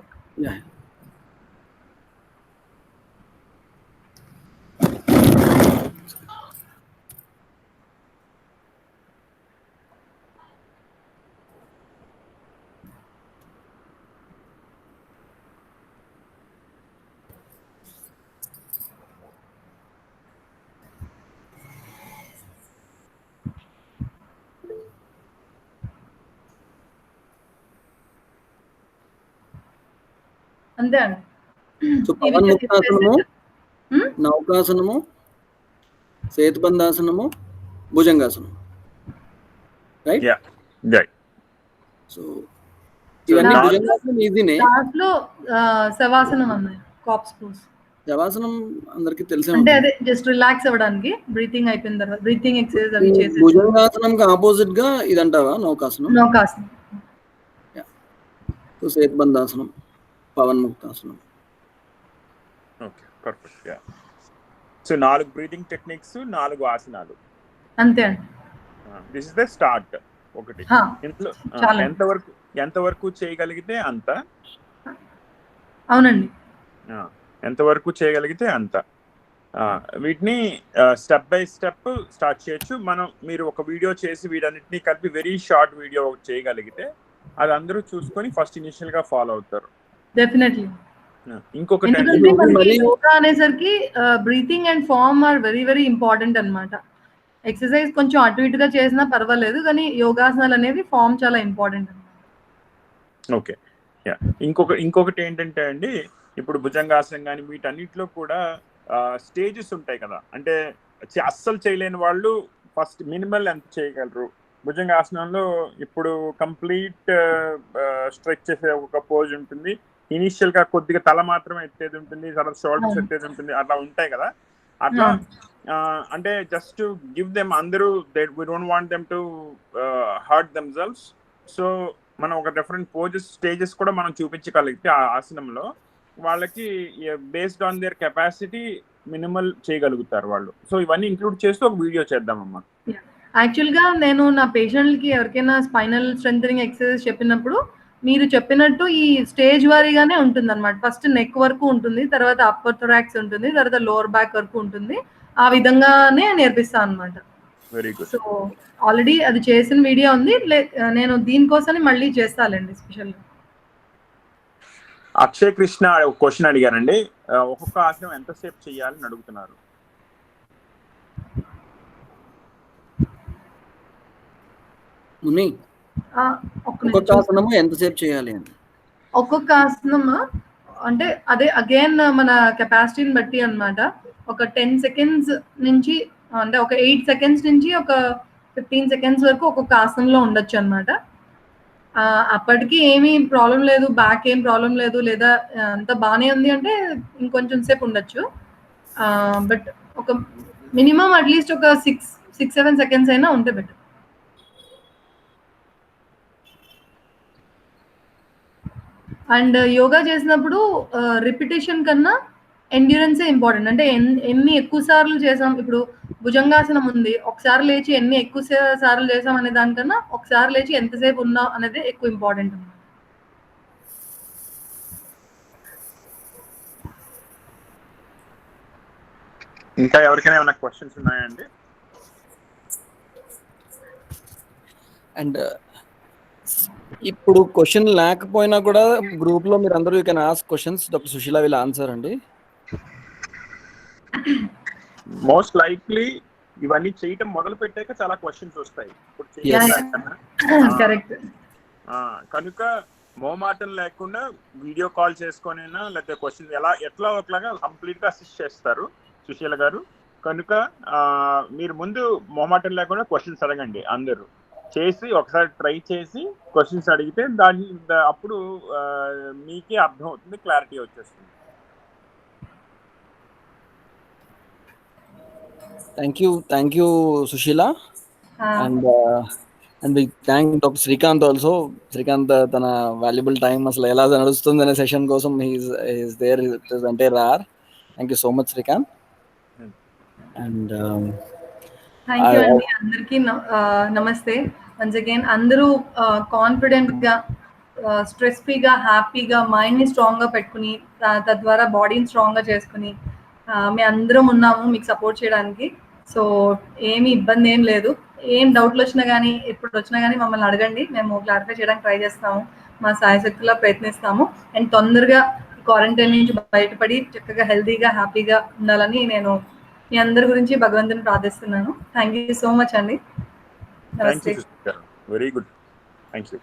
అంతే అండి. సో పవన్ ముక్తాసనము నౌకాసనము, సేతుబంధాసనము, భుజంగాసనం, రైట్? సో ఇవన్నీ భుజంగాసనం ఈజీనే. దాంట్లో శవాసనం అన్నాయి, కాప్స్ పోజ్. శవాసనం అందరికి తెలిసే అంటే అదే జస్ట్ రిలాక్స్ అవ్వడానికి, బ్రీతింగ్ అయిపోయిన తర్వాత బ్రీతింగ్ ఎక్సర్సైజ్ అవి చేసి. భుజంగాసనంకి ఆపోజిట్ గా ఇదంటావా నౌకాసనం? నౌకాసనం. సో సేతుబంధాసనం, పవన్ముక్తాసనం. Okay, perfect. So 4 breathing techniques, 4 ఆసనాలు, అంతే అండి. This is the start. ఒకటి ఇంట్లో ఎంతవరకు చేయగలిగితే అంత. అవునండి, ఎంతవరకు చేయగలిగితే అంత. వీటిని స్టెప్ బై స్టెప్ స్టార్ట్ చేయొచ్చు మనం. మీరు ఒక వీడియో చేసి వీటన్నిటిని కలిపి వెరీ షార్ట్ వీడియో చేయగలిగితే అది అందరూ చూసుకొని ఫస్ట్ ఇనిషియల్ గా ఫాలో అవుతారు. డెఫినెట్లీ. ఇంకొకటి యోగా అనేసరికి breathing and form are very very important అన్నమాట. ఎక్సర్సైజ్ కొంచెం అటు ఇటుగా చేసినా పర్వాలేదు, కానీ యోగాసనాలు అనేవి ఫార్మ్ చాలా ఇంపార్టెంట్ అన్నమాట. ఓకే, ఇంకొకటి ఏంటంటే అండి, ఇప్పుడు భుజంగాసనం కానీ వీటన్నిటిలో కూడా స్టేజెస్ ఉంటాయి కదా. అంటే అస్సలు చేయలేని వాళ్ళు ఫస్ట్ మినిమల్ ఎంత చేయగలరు. భుజంగాసనంలో ఇప్పుడు కంప్లీట్ స్ట్రెచ్ చేసే ఒక పోజ్ ఉంటుంది. ఇనిషియల్ గా కొద్దిగా తల మాత్రం ఎత్తేది ఉంటుంది, తర్వాత షోల్డర్స్ ఎత్తేది ఉంటుంది, అట్లా ఉంటాయి కదా. అట్లా అంటే జస్ట్ గివ్ దెమ్, అందరూ we don't want them to hurt themselves. So మనం ఒక డిఫరెంట్ పోజెస్, స్టేజెస్ కూడా మనం చూపించగలిగితే ఆ ఆసనంలో వాళ్ళకి based on their capacity minimal చేయగలుగుతారు వాళ్ళు. సో ఇవన్నీ ఇంక్లూడ్ చేస్తూ ఒక వీడియో చేద్దామమ్మా. యాక్చువల్గా నేను నా పేషెంట్కి ఎవరికైనా స్పైనల్ స్ట్రెంథనింగ్ ఎక్సర్సైజ్ చెప్పినప్పుడు మీరు చెప్పినట్టు ఈ స్టేజ్ వారీగానే ఉంటుంది అనమాట. ఫస్ట్ నెక్ వరకు ఉంటుంది, తర్వాత అప్పర్ థొరాక్స్ ఉంటుంది, తర్వాత లోవర్ బ్యాక్ వరకు ఉంటుంది. ఆ విధంగానే నేర్పిస్తాను అనమాట. Very good. సో ఆల్రెడీ అది చేసిన వీడియో ఉంది, నేను దీనికోసమే మళ్ళీ చేస్తానండి స్పెషల్గా. అక్షయ్ కృష్ణ ఒక క్వశ్చన్ అడిగారండి, ఒక్కొక్క ఆసనం ఎంతసేపు చేయాలని అడుగుతున్నారు. ఒక్కొక్క ఆసనము ఎంతసేపు చేయాలి అని? ఒక్కొక్క ఆసనం అంటే అదే అగైన్ మన కెపాసిటీని బట్టి అన్నమాట. ఒక 10 సెకండ్స్ నుంచి, అంటే ఒక 8 సెకండ్స్ నుంచి ఒక 15 సెకండ్స్ వరకు ఒక్కొక్క ఆసనంలో ఉండొచ్చు అనమాట. అప్పటికి ఏమీ ప్రాబ్లం లేదు, బ్యాక్ ఏం ప్రాబ్లం లేదు, లేదా అంత బాగానే ఉంది అంటే ఇంకొంచెం సేపు ఉండొచ్చు. బట్ ఒక మినిమం అట్లీస్ట్ ఒక 6-7 సెకండ్స్ అయినా ఉంటే బెటర్. అండ్ యోగా చేసినప్పుడు రిపిటేషన్ కన్నా ఎండ్యూరెన్సే ఇంపార్టెంట్. అంటే ఎన్ని ఎక్కువ సార్లు చేసాం, ఇప్పుడు భుజంగాసనం ఉంది, ఒకసారి లేచి ఎన్ని ఎక్కువ సార్లు చేసాం అనే దానికన్నా ఒకసారి లేచి ఎంతసేపు ఉన్నాం అనేది ఎక్కువ ఇంపార్టెంట్ అన్నమాట. ఇంకా ఎవరికైనా ఏమైనా క్వశ్చన్స్ ఉన్నాయండి? అండ్ ఇప్పుడు క్వశ్చన్ లేకపోయినా కూడా గ్రూప్ లో మీరు అందరూ you can ask questions. Doctor Sushila will answer అండి. మోస్ట్ లైక్లీ ఇవన్నీ చేయటం మొదలు పెట్టాక చాలా క్వశ్చన్స్ వస్తాయి. కనుక మోమాటం లేకుండా వీడియో కాల్ చేసుకొనైనా లేకపోతే క్వశ్చన్ ఎట్లా ఒకలాగా కంప్లీట్ గా అసిస్ట్ చేస్తారు సుశీల గారు. కనుక మీరు ముందు మోమాటం లేకుండా క్వశ్చన్స్ అడగండి. అందరూ చేసి ఒకసారి ట్రై చేసి క్వశ్చన్స్ అడిగితే అప్పుడు మీకే అర్థం అవుతుంది, క్లారిటీ వచ్చేస్తుంది. Thank you Sushila. And we thank doctor Srikanth also. Srikanth తన వాల్యుబుల్ టైం అసలు ఎలా నడుస్తుంది అనే సెషన్ కోసం హీస్ దేర్ అంటే రార్. Thank you so much Srikanth. And thank you అండి. అందరికీ నమస్తే. వన్స్ అగైన్ అందరూ కాన్ఫిడెంట్గా, స్ట్రెస్ ఫ్రీగా, హ్యాపీగా, మైండ్ని స్ట్రాంగ్గా పెట్టుకుని తద్వారా బాడీని స్ట్రాంగ్గా చేసుకుని మేము అందరం ఉన్నాము మీకు సపోర్ట్ చేయడానికి. సో ఏమి ఇబ్బంది ఏం లేదు. ఏం డౌట్లు వచ్చినా కానీ ఎప్పుడు వచ్చినా కానీ మమ్మల్ని అడగండి, మేము క్లారిఫై చేయడానికి ట్రై చేస్తాము, మా సాయశక్తిలో ప్రయత్నిస్తాము. అండ్ తొందరగా క్వారంటైన్ నుంచి బయటపడి చక్కగా హెల్తీగా హ్యాపీగా ఉండాలని నేను మీ అందరి గురించి భగవంతుని ప్రార్థిస్తున్నాను. థ్యాంక్ యూ సో మచ్ అండి. నమస్తే. Very good. Thank you.